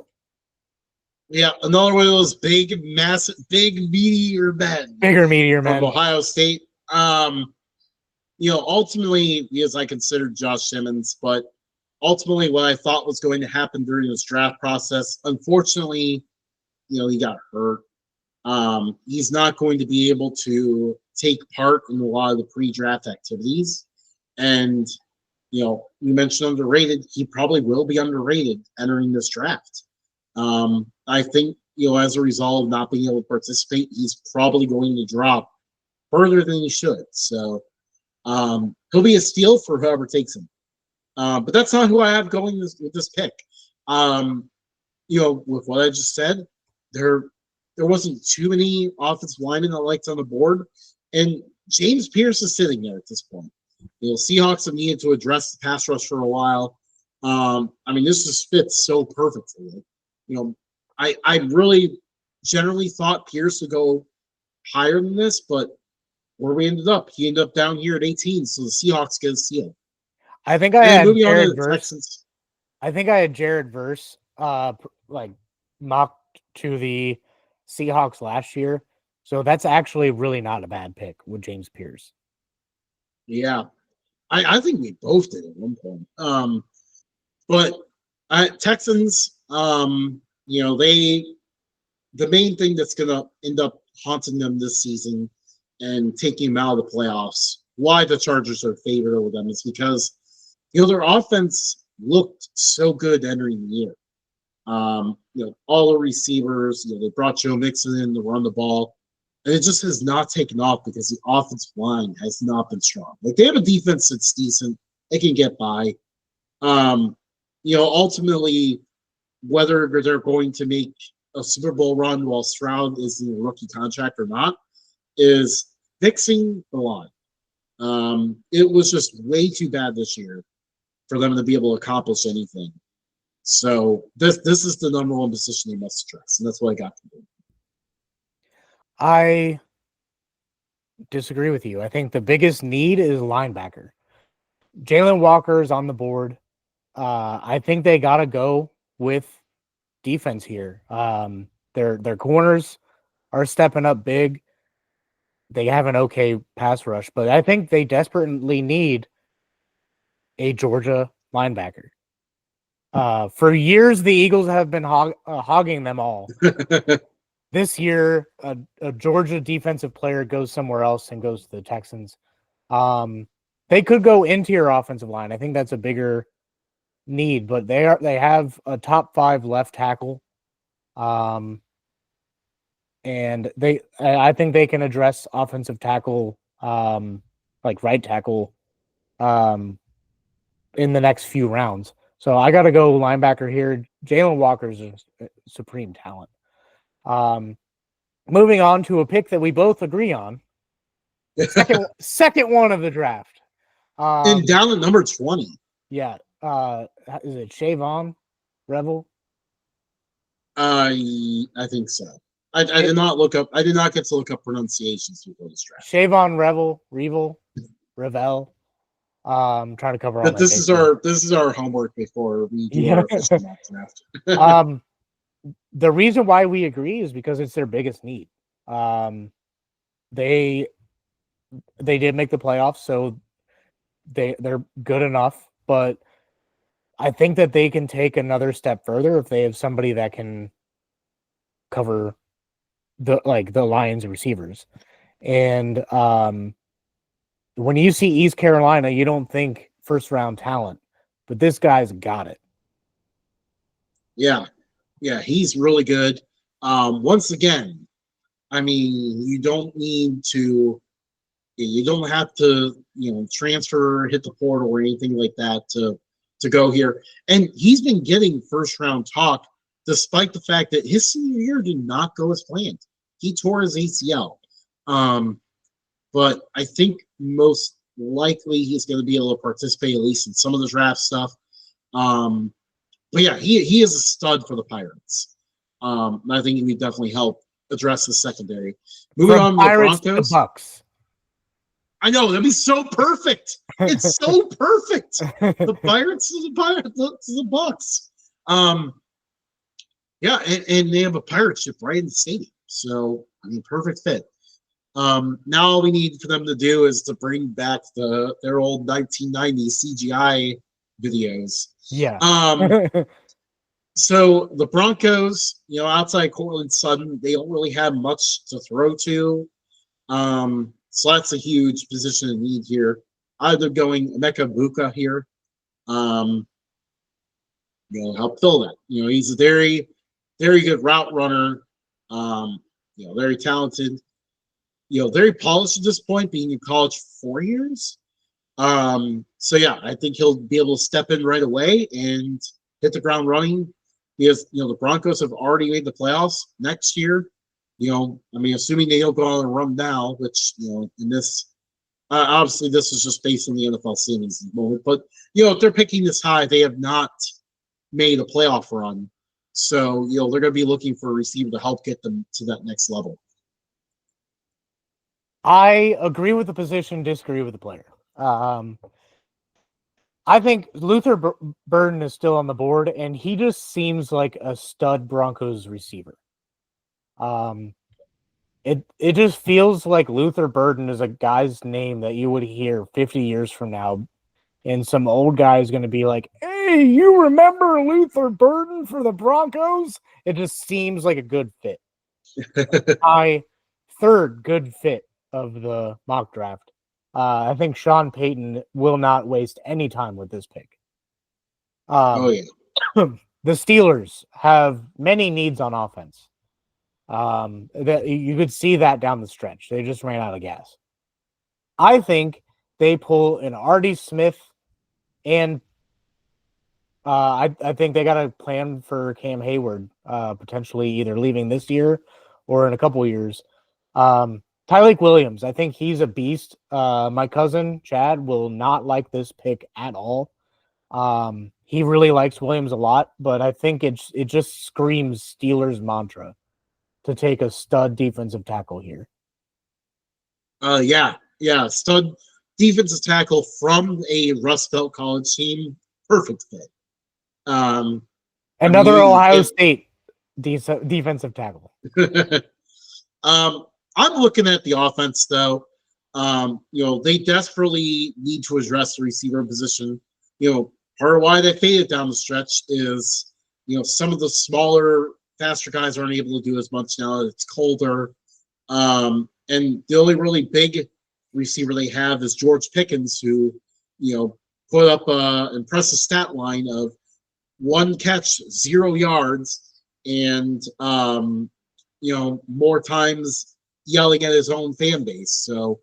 Yeah, another one of those big, massive, meteor men. Bigger meteor men. From Ohio State. Ultimately, because I considered Josh Simmons, but ultimately what I thought was going to happen during this draft process, unfortunately, he got hurt. He's not going to be able to take part in a lot of the pre-draft activities. And, you mentioned underrated. He probably will be underrated entering this draft. I think, as a result of not being able to participate, he's probably going to drop further than he should. So he'll be a steal for whoever takes him. But that's not who I have going with this pick. With what I just said, there wasn't too many offensive linemen I liked on the board. And James Pierce is sitting there at this point. Seahawks have needed to address the pass rush for a while. This just fits so perfectly. I really generally thought Pierce would go higher than this, but where we ended up, he ended up down here at 18, so the Seahawks get a steal. I think I had Jared Verse. I think I had Jared Verse mocked to the Seahawks last year. So that's actually really not a bad pick with James Pierce. Yeah. I think we both did at one point. But Texans, the main thing that's going to end up haunting them this season and taking them out of the playoffs, why the Chargers are favored over them is because, their offense looked so good entering the year. All the receivers, they brought Joe Mixon in to run the ball, and it just has not taken off because the offensive line has not been strong. They have a defense that's decent. They can get by. Ultimately, whether they're going to make a Super Bowl run while Stroud is in a rookie contract or not is fixing the line. It was just way too bad this year for them to be able to accomplish anything. So this is the number one position they must address, and that's what I got to do. I disagree with you. I think the biggest need is linebacker. Jalen Walker is on the board. I think they got to go with defense here. Their corners are stepping up big. They have an okay pass rush, but I think they desperately need a Georgia linebacker. For years, the Eagles have been hogging them all. this year a Georgia defensive player goes somewhere else and goes to the Texans. They could go interior offensive line. I think that's a bigger need, but they have a top 5 left tackle. And I think they can address offensive tackle, like right tackle, in the next few rounds. So I got to go linebacker here. Jalen Walker's a supreme talent. Moving on to a pick that we both agree on. Second one of the draft. And down at number 20. Yeah. Is it Shavon Revel? I think so. I did not look up. I did not get to look up pronunciations before this draft. Shavon Revel. I'm trying to cover all. But this is our homework before we do our official mock draft. The reason why we agree is because it's their biggest need. They did make the playoffs, so they're good enough, but I think that they can take another step further if they have somebody that can cover the Lions receivers. And when you see East Carolina, you don't think first round talent, but this guy's got it. Yeah, he's really good. Once again, I mean, you don't have to, transfer, hit the portal or anything like that to go here. And he's been getting first round talk, despite the fact that his senior year did not go as planned. He tore his ACL. But I think most likely he's going to be able to participate at least in some of the draft stuff. But yeah, he is a stud for the Pirates. And I think he would definitely help address the secondary. Moving on to the Broncos. To Bucks. I know, that'd be so perfect. It's so perfect. The Pirates to the Bucks. Yeah, and they have a pirate ship right in the stadium. So, I mean, perfect fit. Now all we need for them to do is to bring back their old 1990s CGI videos. Yeah. So the Broncos, outside Cortland Sutton, they don't really have much to throw to. So that's a huge position of need here. Either going Emeka Buka here, help fill that. He's a very, very good route runner. Very talented. Very polished at this point, being in college for 4 years. So yeah, I think he'll be able to step in right away and hit the ground running because the Broncos have already made the playoffs next year. Assuming they don't go on a run now, which in this obviously this is just based on the NFL standings at the moment. But if they're picking this high, they have not made a playoff run. So they're going to be looking for a receiver to help get them to that next level. I agree with the position, disagree with the player. I think Luther Burden is still on the board, and he just seems like a stud Broncos receiver. It just feels like Luther Burden is a guy's name that you would hear 50 years from now, and some old guy is going to be like, "Hey, you remember Luther Burden for the Broncos?" It just seems like a good fit. My third good fit of the mock draft. I think Sean Payton will not waste any time with this pick. The Steelers have many needs on offense. That you could see that down the stretch. They just ran out of gas. I think they pull an Artie Smith, and I think they got a plan for Cam Hayward, potentially either leaving this year or in a couple years. Tyreek Williams, I think he's a beast. My cousin Chad will not like this pick at all. He really likes Williams a lot, but I think it just screams Steelers mantra to take a stud defensive tackle here. Stud defensive tackle from a Rust Belt college team, perfect fit. Another Ohio State defensive tackle. I'm looking at the offense though. They desperately need to address the receiver position. Part of why they faded down the stretch is, some of the smaller faster guys aren't able to do as much now. It's colder. And the only really big receiver they have is George Pickens, who, put up an impressive stat line of one catch, 0 yards, and more times yelling at his own fan base. So,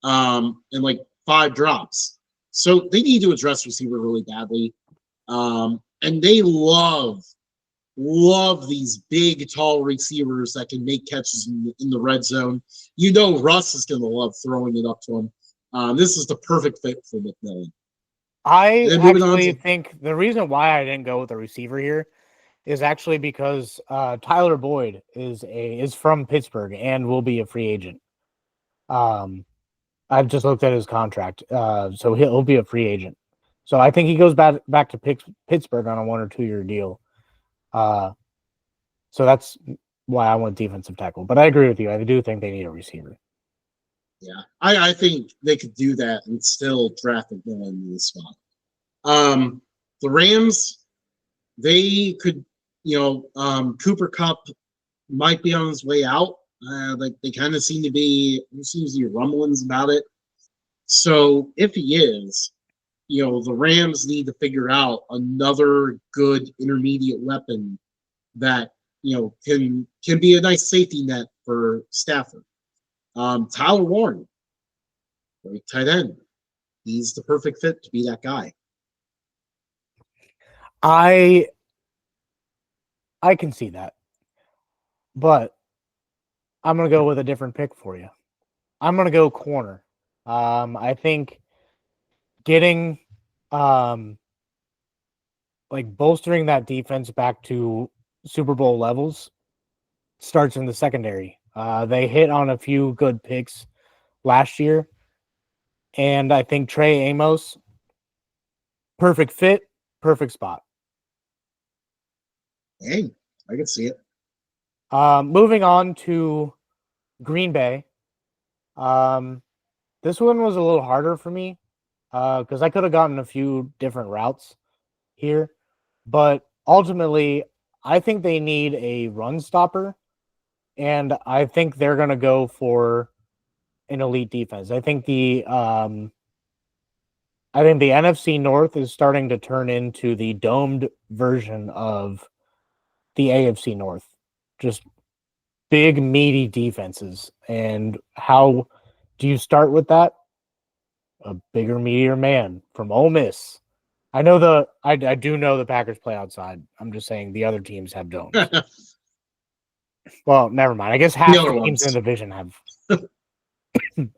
and like 5 drops. So they need to address receiver really badly. And they love these big, tall receivers that can make catches in the red zone. Russ is going to love throwing it up to him. This is the perfect fit for McMillan. I actually think the reason why I didn't go with a receiver here is actually because Tyler Boyd is from Pittsburgh and will be a free agent. I've just looked at his contract, so he'll be a free agent. So I think he goes back to Pittsburgh on a 1 or 2 year deal. So that's why I went defensive tackle. But I agree with you. I do think they need a receiver. Yeah, I think they could do that and still draft a villain in this spot. The Rams, they could, Cooper Kupp might be on his way out. Like they kind of seems to be rumblings about it. So if he is, the Rams need to figure out another good intermediate weapon that can be a nice safety net for Stafford. Tyler Warren, great tight end. He's the perfect fit to be that guy. I can see that, but I'm gonna go with a different pick for you. I'm gonna go corner. I think getting bolstering that defense back to Super Bowl levels starts in the secondary. They hit on a few good picks last year, and I think Trey Amos, perfect fit, perfect spot. Hey, I can see it. Moving on to Green Bay. This one was a little harder for me because I could have gotten a few different routes here, but ultimately, I think they need a run stopper, and I think they're going to go for an elite defense. I think the NFC North is starting to turn into the domed version of the AFC North. Just big, meaty defenses. And how do you start with that? A bigger, meatier man from Ole Miss. I do know the Packers play outside. I'm just saying the other teams have domes. Well, never mind. I guess half the teams in the division have.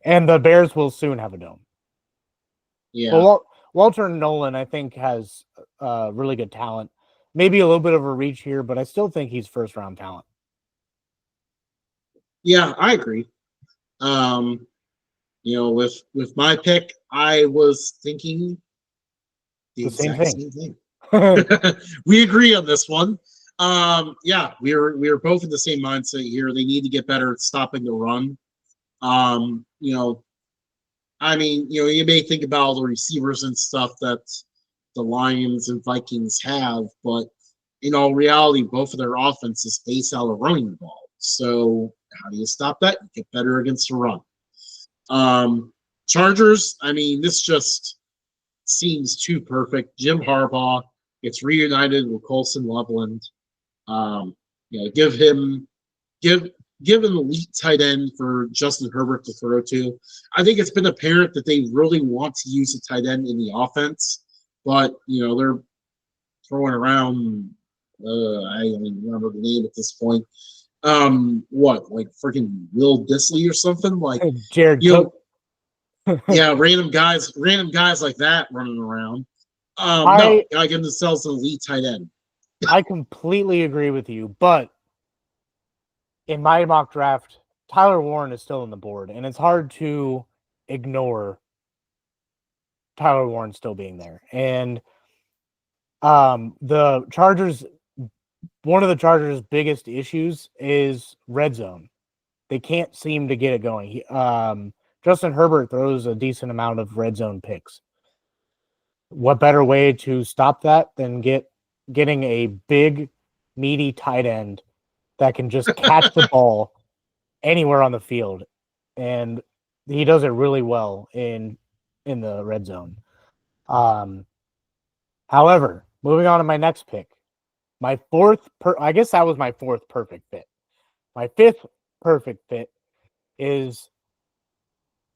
And the Bears will soon have a dome. Yeah. Well, Walter Nolan, I think, has really good talent. Maybe a little bit of a reach here, but I still think he's first-round talent. Yeah, I agree. With my pick, I was thinking the exact same thing. We agree on this one. Yeah, we were both in the same mindset here. They need to get better at stopping the run. You may think about all the receivers and stuff that the Lions and Vikings have, but in all reality, both of their offenses base out of running the ball. So how do you stop that? You get better against the run. Chargers, this just seems too perfect. Jim Harbaugh gets reunited with Colson Loveland. Give him an elite tight end for Justin Herbert to throw to. I think it's been apparent that they really want to use a tight end in the offense, but they're throwing around. I don't even remember the name at this point. Like freaking Will Disley or something like Jared Cook. Yeah, random guys like that running around. No, I give themselves an elite tight end. I completely agree with you, but in my mock draft, Tyler Warren is still on the board, and it's hard to ignore Tyler Warren still being there. And the Chargers, one of the Chargers' biggest issues is red zone. They can't seem to get it going. Justin Herbert throws a decent amount of red zone picks. What better way to stop that than getting a big, meaty tight end that can just catch the ball anywhere on the field, and he does it really well in the red zone. However, moving on to my next pick, I guess that was my fourth perfect fit. My fifth perfect fit is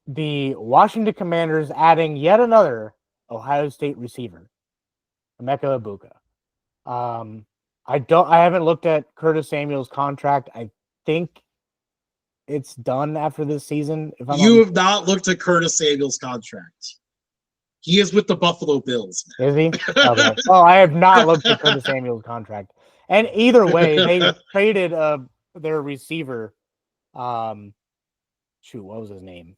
the Washington Commanders adding yet another Ohio State receiver, Emeka Ibuka. I haven't looked at Curtis Samuel's contract. I think it's done after this season. If I'm You have not looked at Curtis Samuel's contract. He is with the Buffalo Bills. Is he? Okay. Well, I have not looked at Curtis Samuel's contract. And either way, they traded their receiver. What was his name?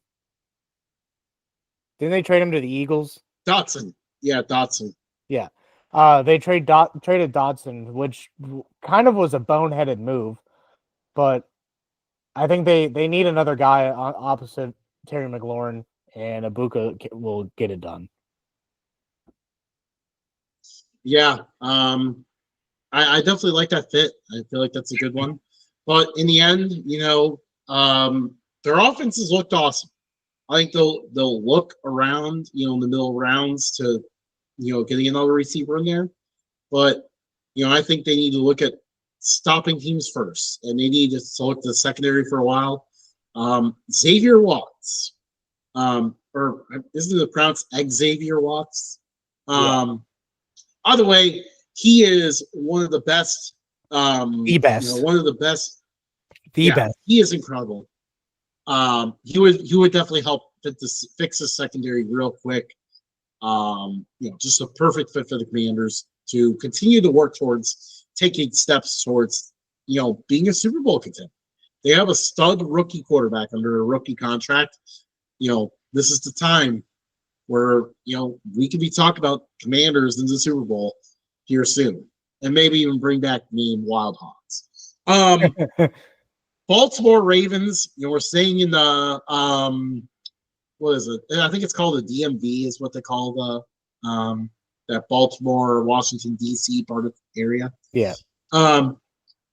Didn't they trade him to the Eagles? Dotson. Yeah, Dotson. Yeah. They traded Dotson, which kind of was a boneheaded move, but I think they need another guy opposite Terry McLaurin, and Ibuka will get it done. Yeah, I definitely like that fit. I feel like that's a good one. But in the end, their offenses looked awesome. I think they'll look around, in the middle rounds to, getting another receiver in there. But, I think they need to look at stopping teams first, and they need to select the secondary for a while. Xavier Watts, or isn't it pronounced Xavier Watts? Either way, he is one of the best. The best. One of the best. The best. He is incredible. He would definitely help fix the secondary real quick. Just a perfect fit for the Commanders to continue to work towards taking steps towards, being a Super Bowl contender. They have a stud rookie quarterback under a rookie contract. This is the time where, we could be talking about Commanders in the Super Bowl here soon. And maybe even bring back the name Wild Hogs. Baltimore Ravens, we're staying in the, what is it? I think it's called the DMV is what they call the, that Baltimore, Washington, D.C. part of the area. Yeah.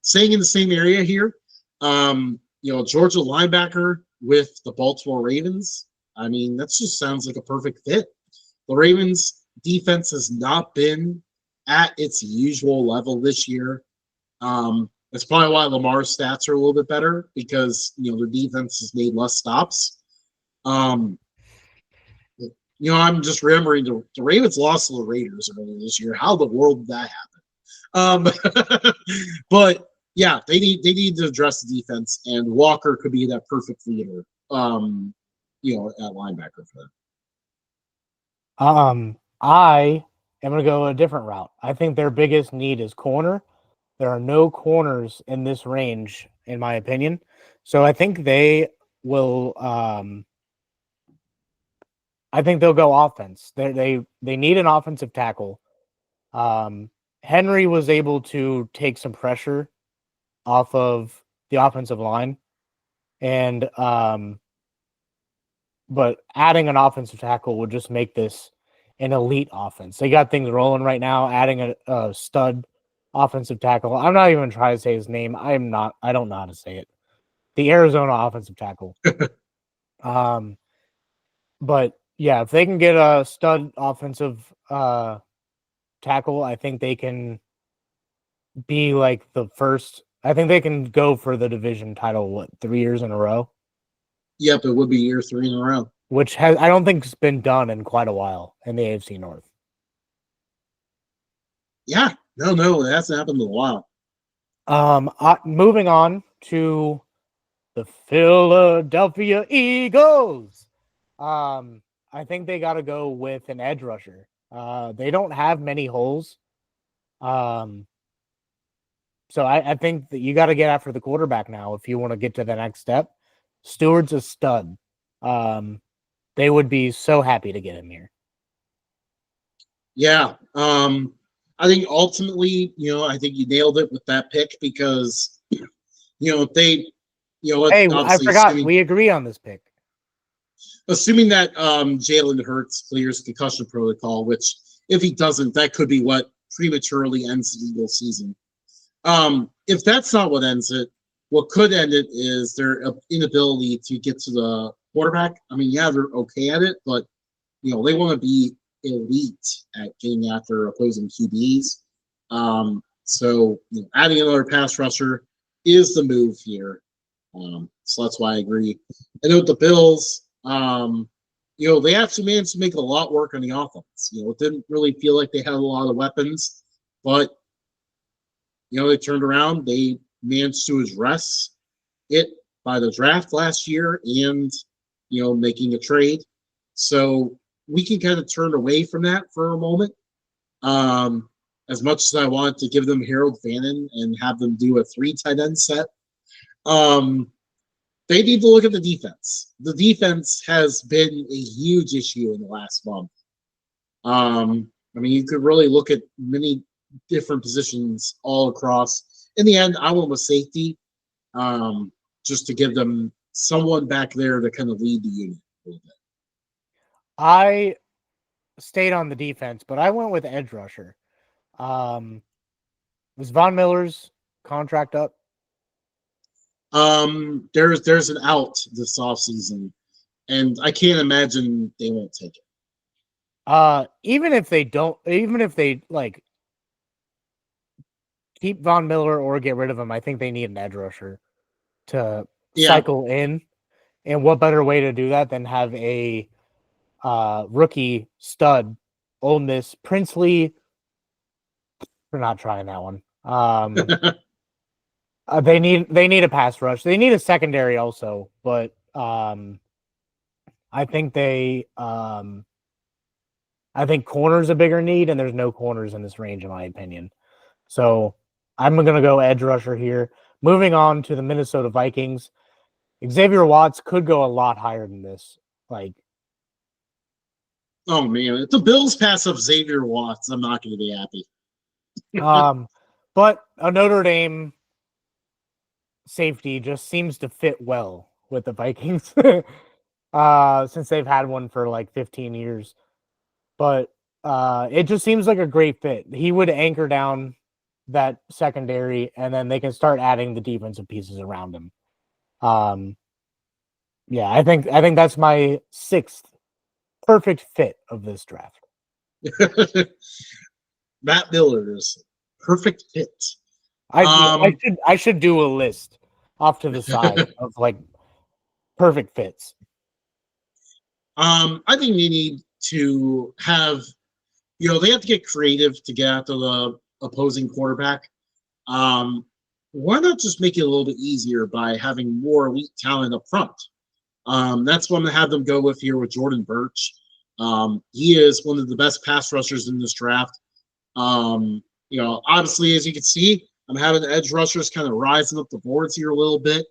Staying in the same area here, Georgia linebacker with the Baltimore Ravens. I mean, that just sounds like a perfect fit. The Ravens defense has not been at its usual level this year. That's probably why Lamar's stats are a little bit better because, their defense has made less stops. I'm just remembering the Ravens lost to the Raiders earlier this year. How the world did that happen? But yeah, they need to address the defense, and Walker could be that perfect leader. At linebacker for them. I am going to go a different route. I think their biggest need is corner. There are no corners in this range, in my opinion. So I think they will. I think they'll go offense. They need an offensive tackle. Henry was able to take some pressure off of the offensive line, and but adding an offensive tackle would just make this an elite offense. They got things rolling right now. Adding a stud offensive tackle. I'm not even trying to say his name. I don't know how to say it. The Arizona offensive tackle. But yeah, if they can get a stud offensive tackle, I think they can be like the first. I think they can go for the division title, 3 years in a row? Yep, it would be year 3 in a row. Which I don't think has been done in quite a while in the AFC North. Yeah, no, it hasn't happened in a while. Moving on to the Philadelphia Eagles. I think they got to go with an edge rusher. They don't have many holes. So I think that you got to get after the quarterback now if you want to get to the next step. Stewart's a stud. They would be so happy to get him here. Yeah. I think ultimately, I think you nailed it with that pick because, they, hey, I forgot. We agree on this pick. Assuming that Jalen Hurts clears concussion protocol, which if he doesn't, that could be what prematurely ends the Eagles season. If that's not what ends it, what could end it is their inability to get to the quarterback. I mean, yeah, they're okay at it, but they want to be elite at getting after opposing QBs. So adding another pass rusher is the move here. So that's why I agree. And with the Bills, they actually managed to make a lot work on the offense. It didn't really feel like they had a lot of weapons, but they turned around. They managed to address it by the draft last year and making a trade. So we can kind of turn away from that for a moment. As much as I want to give them Harold Fannin and have them do a 3 tight end set, they need to look at the defense. The defense has been a huge issue in the last month. I mean, you could really look at many different positions all across. In the end, I went with safety, just to give them someone back there to kind of lead the unit a little bit. I stayed on the defense, but I went with edge rusher. Was Von Miller's contract up? There's an out this offseason, and I can't imagine they won't take it. Even if they like keep Von Miller or get rid of him, I think they need an edge rusher to cycle in. And what better way to do that than have a rookie stud, Ole Miss, Princely? We're not trying that one. They need a pass rush. They need a secondary also, but I think corner's a bigger need, and there's no corners in this range, in my opinion. So I'm going to go edge rusher here. Moving on to the Minnesota Vikings. Xavier Watts could go a lot higher than this. Oh man, if the Bills pass up Xavier Watts, I'm not going to be happy. But a Notre Dame safety just seems to fit well with the Vikings since they've had one for like 15 years. But it just seems like a great fit. He would anchor down that secondary, and then they can start adding the defensive pieces around him. Yeah, I think that's my 6th perfect fit of this draft. Matt Miller is perfect fit. I should do a list off to the side of like perfect fits. I think we need to have, they have to get creative to get after the opposing quarterback. Why not just make it a little bit easier by having more elite talent up front? That's what I'm going to have them go with here with Jordan Burch. He is one of the best pass rushers in this draft. Obviously, as you can see, I'm having the edge rushers kind of rising up the boards here a little bit.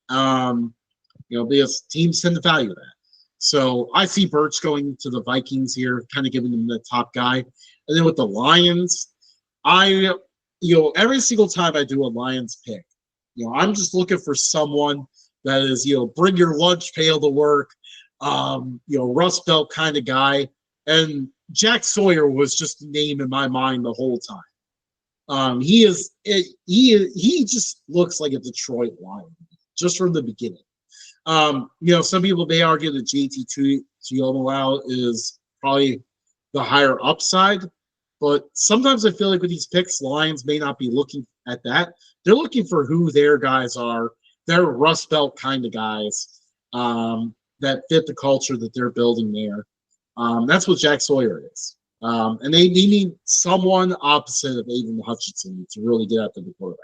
Because teams tend to value that. So I see Burch going to the Vikings here, kind of giving them the top guy. And then with the Lions, every single time I do a Lions pick, I'm just looking for someone that is, bring your lunch pail to work, Rust Belt kind of guy. And Jack Sawyer was just the name in my mind the whole time. He just looks like a Detroit Lion just from the beginning. Some people may argue that JT Tuimoloau is probably the higher upside, but sometimes I feel like with these picks, Lions may not be looking at that. They're looking for who their guys are. They're Rust Belt kind of guys that fit the culture that they're building there. That's what Jack Sawyer is. And they need someone opposite of Aiden Hutchinson to really get after the quarterback.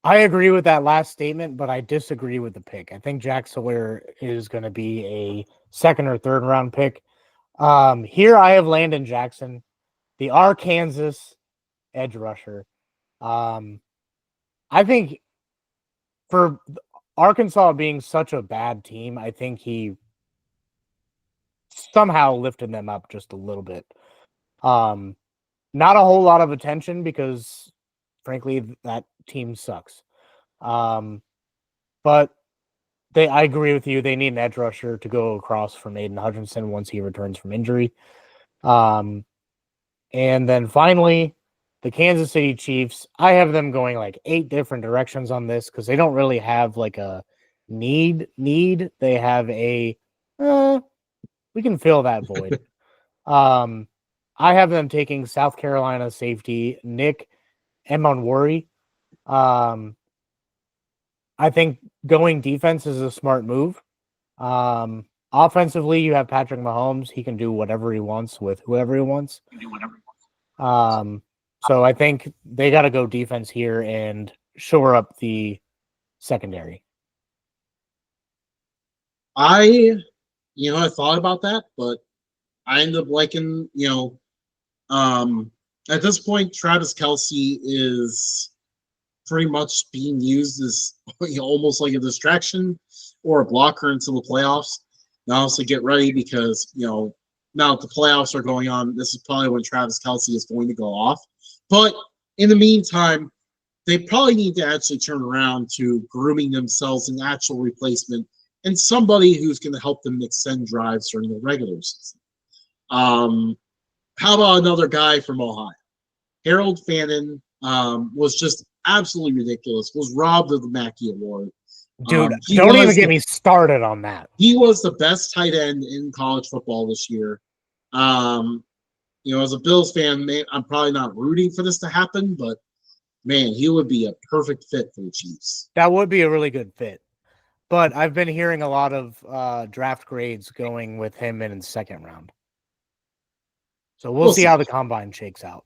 I agree with that last statement, but I disagree with the pick. I think Jack Sawyer is going to be a 2nd or 3rd round pick. Here I have Landon Jackson, the Arkansas edge rusher. I think for Arkansas being such a bad team, I think he somehow lifted them up just a little bit. Not a whole lot of attention because, frankly, that team sucks. But I agree with you. They need an edge rusher to go across from Aiden Hutchinson once he returns from injury. And then finally, the Kansas City Chiefs. I have them going like 8 different directions on this because they don't really have like a need. They have a we can fill that void. I have them taking South Carolina safety Nick Emonwori. Um, I think going defense is a smart move. Offensively, you have Patrick Mahomes. He can do whatever he wants with whoever he wants. So I think they got to go defense here and shore up the secondary. I thought about that, but I ended up liking, at this point, Travis Kelsey is pretty much being used as almost like a distraction or a blocker until the playoffs. Now, also get ready because, now that the playoffs are going on, this is probably when Travis Kelsey is going to go off. But in the meantime, they probably need to actually turn around to grooming themselves an actual replacement and somebody who's going to help them extend drives during the regular season. How about another guy from Ohio? Harold Fannin was just absolutely ridiculous, was robbed of the Mackey Award. Dude, don't even get me started on that. He was the best tight end in college football this year. As a Bills fan, I'm probably not rooting for this to happen, but man, he would be a perfect fit for the Chiefs. That would be a really good fit. But I've been hearing a lot of draft grades going with him in the second round. So we'll see how the combine shakes out.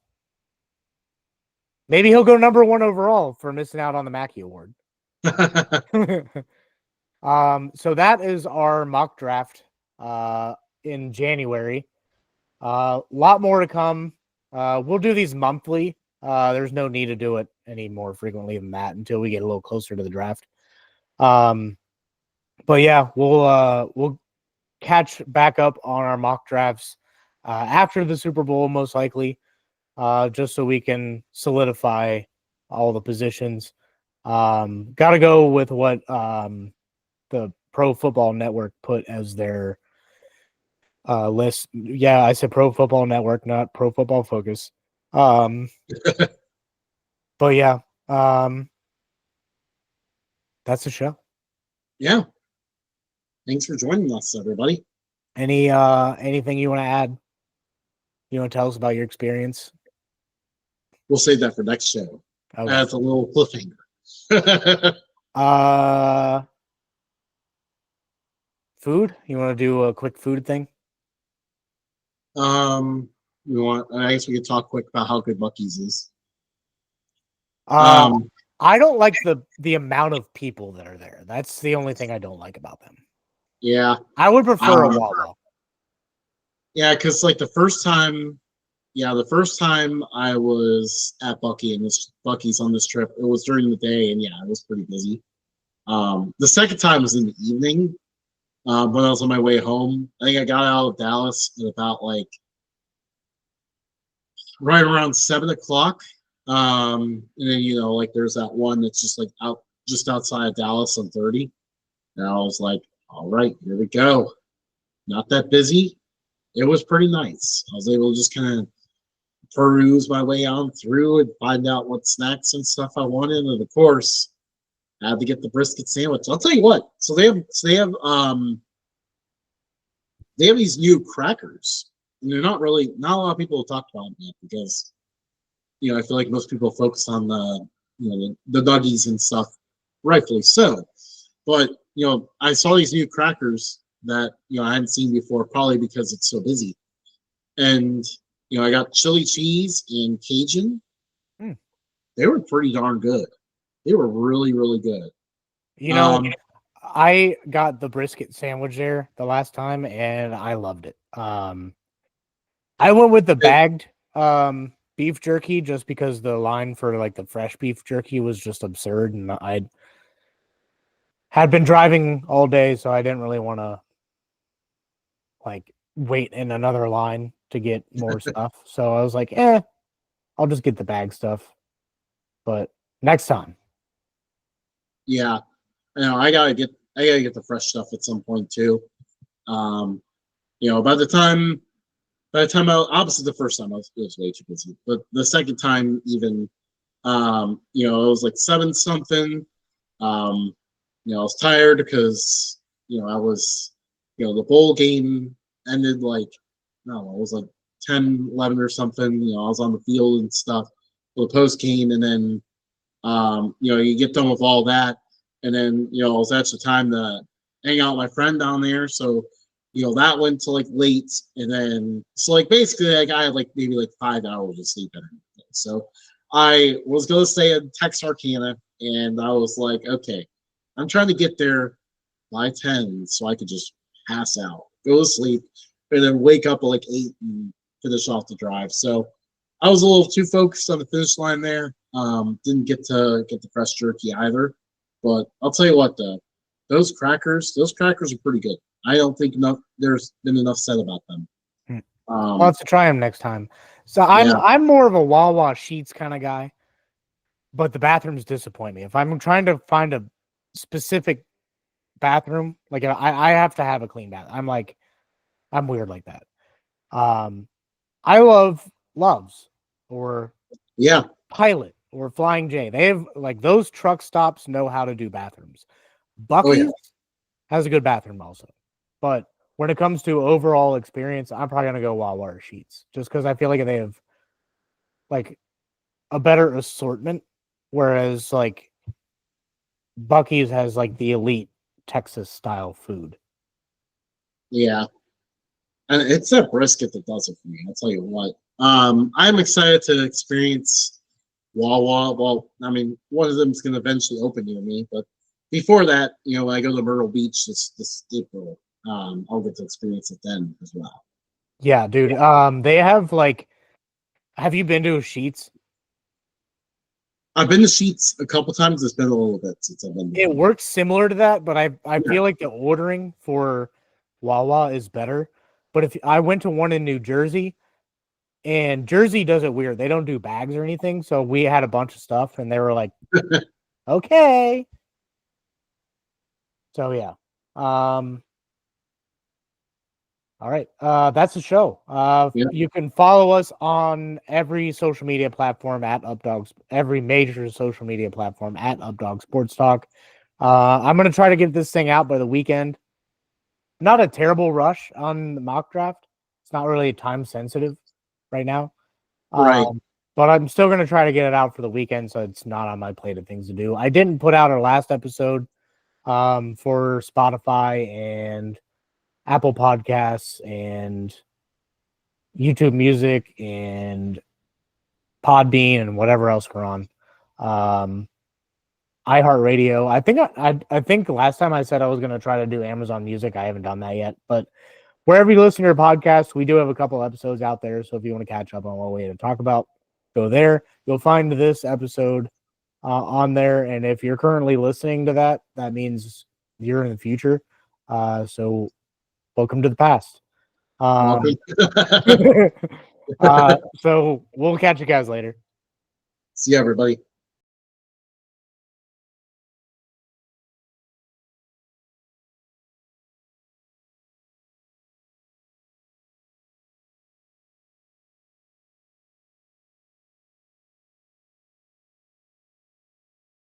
Maybe he'll go number 1 overall for missing out on the Mackey Award. So that is our mock draft in January. A lot more to come. We'll do these monthly. There's no need to do it any more frequently than that until we get a little closer to the draft. But yeah, we'll catch back up on our mock drafts after the Super Bowl, most likely, just so we can solidify all the positions. Got to go with what the Pro Football Network put as their list. Yeah, I said Pro Football Network, not Pro Football Focus. But yeah, that's the show. Yeah. Thanks for joining us, everybody. Anything you want to add? You want to tell us about your experience? We'll save that for next show. Okay. As a little cliffhanger. Food? You want to do a quick food thing? I guess we could talk quick about how good Buc-ee's is. I don't like the amount of people that are there. That's the only thing I don't like about them. Yeah. I would prefer a Wawa. Yeah, because like the first time I was at Buc-ee's on this trip, it was during the day, and yeah, it was pretty busy. The second time was in the evening when I was on my way home. I think I got out of Dallas at about like right around 7:00. And then there's that one that's just like just outside of Dallas on 30. And I was like, all right, here we go. Not that busy. It was pretty nice. I was able to just kind of peruse my way on through and find out what snacks and stuff I wanted. And of course, I had to get the brisket sandwich. I'll tell you what. So they have these new crackers. And they're not a lot of people have talked about them yet because I feel like most people focus on the nuggies and stuff, rightfully so. But I saw these new crackers that I hadn't seen before, probably because it's so busy. And I got chili cheese and Cajun. They were pretty darn good. They were really, really good. I got the brisket sandwich there the last time, and I loved it. I went with the bagged beef jerky just because the line for like the fresh beef jerky was just absurd, and I had been driving all day, so I didn't really want to like wait in another line to get more stuff. So I was like, I'll just get the bag stuff. But next time. Yeah. I gotta get the fresh stuff at some point too. By the time by the time obviously the first time it was way too busy, but the second time even, it was like 7 something. Um, I was tired because I was, the bowl game ended like I don't know, it was like 10, 11 or something. I was on the field and stuff for the post game, and then you get done with all that, and then it was actually time to hang out with my friend down there. So that went to like late, and then so like basically like I had like maybe like 5 hours of sleep and everything. So I was gonna stay at Texarkana, and I was like, okay, I'm trying to get there by 10 so I could just pass out, go to sleep, and then wake up at like 8 and finish off the drive. So I was a little too focused on the finish line there. Didn't get to get the fresh jerky either. But I'll tell you what, though, those crackers are pretty good. I don't think there's been enough said about them. Hmm. I'll have to try them next time. So Yeah. I'm more of a Wawa Sheets kind of guy, but the bathrooms disappoint me. If I'm trying to find a specific bathroom, like I have to have a clean bath. I'm weird like that. I love Loves or Yeah. Pilot or Flying J. They have like those truck stops know how to do bathrooms. Oh yeah. Bucky's has a good bathroom also, but when it comes to overall experience, I'm probably gonna go Wawa or Sheets just because I feel like they have like a better assortment, whereas like Bucky's has like the elite Texas style food. Yeah. And it's that brisket that does it for me. I'll tell you what. I'm excited to experience Wawa. Well, I mean, one of them is going to eventually open near me, but before that, when I go to Myrtle Beach this April, I'll get to experience it then as well. Yeah, dude. They have like, have you been to Sheets? I've been to Sheets a couple times. It's been a little bit since I've been there. It works similar to that, but I Yeah. feel like the ordering for Wawa is better. But if I went to one in New Jersey, and Jersey does it weird, they don't do bags or anything. So we had a bunch of stuff, and they were like, "Okay." So yeah. All right. That's the show. Yeah. You can follow us on every social media platform at Updogs, every major social media platform at Updog Sports Talk. I'm gonna try to get this thing out by the weekend. Not a terrible rush on the mock draft. It's not really time sensitive right now. Right. But I'm still gonna try to get it out for the weekend, so it's not on my plate of things to do. I didn't put out our last episode for Spotify and Apple Podcasts and YouTube Music and Podbean and whatever else we're on. iHeartRadio. I think last time I said I was going to try to do Amazon Music. I haven't done that yet, but wherever you listen to your podcast, we do have a couple episodes out there. So if you want to catch up on what we had to talk about, go there. You'll find this episode on there. And if you're currently listening to that, that means you're in the future. So welcome to the past. So we'll catch you guys later. See you, everybody.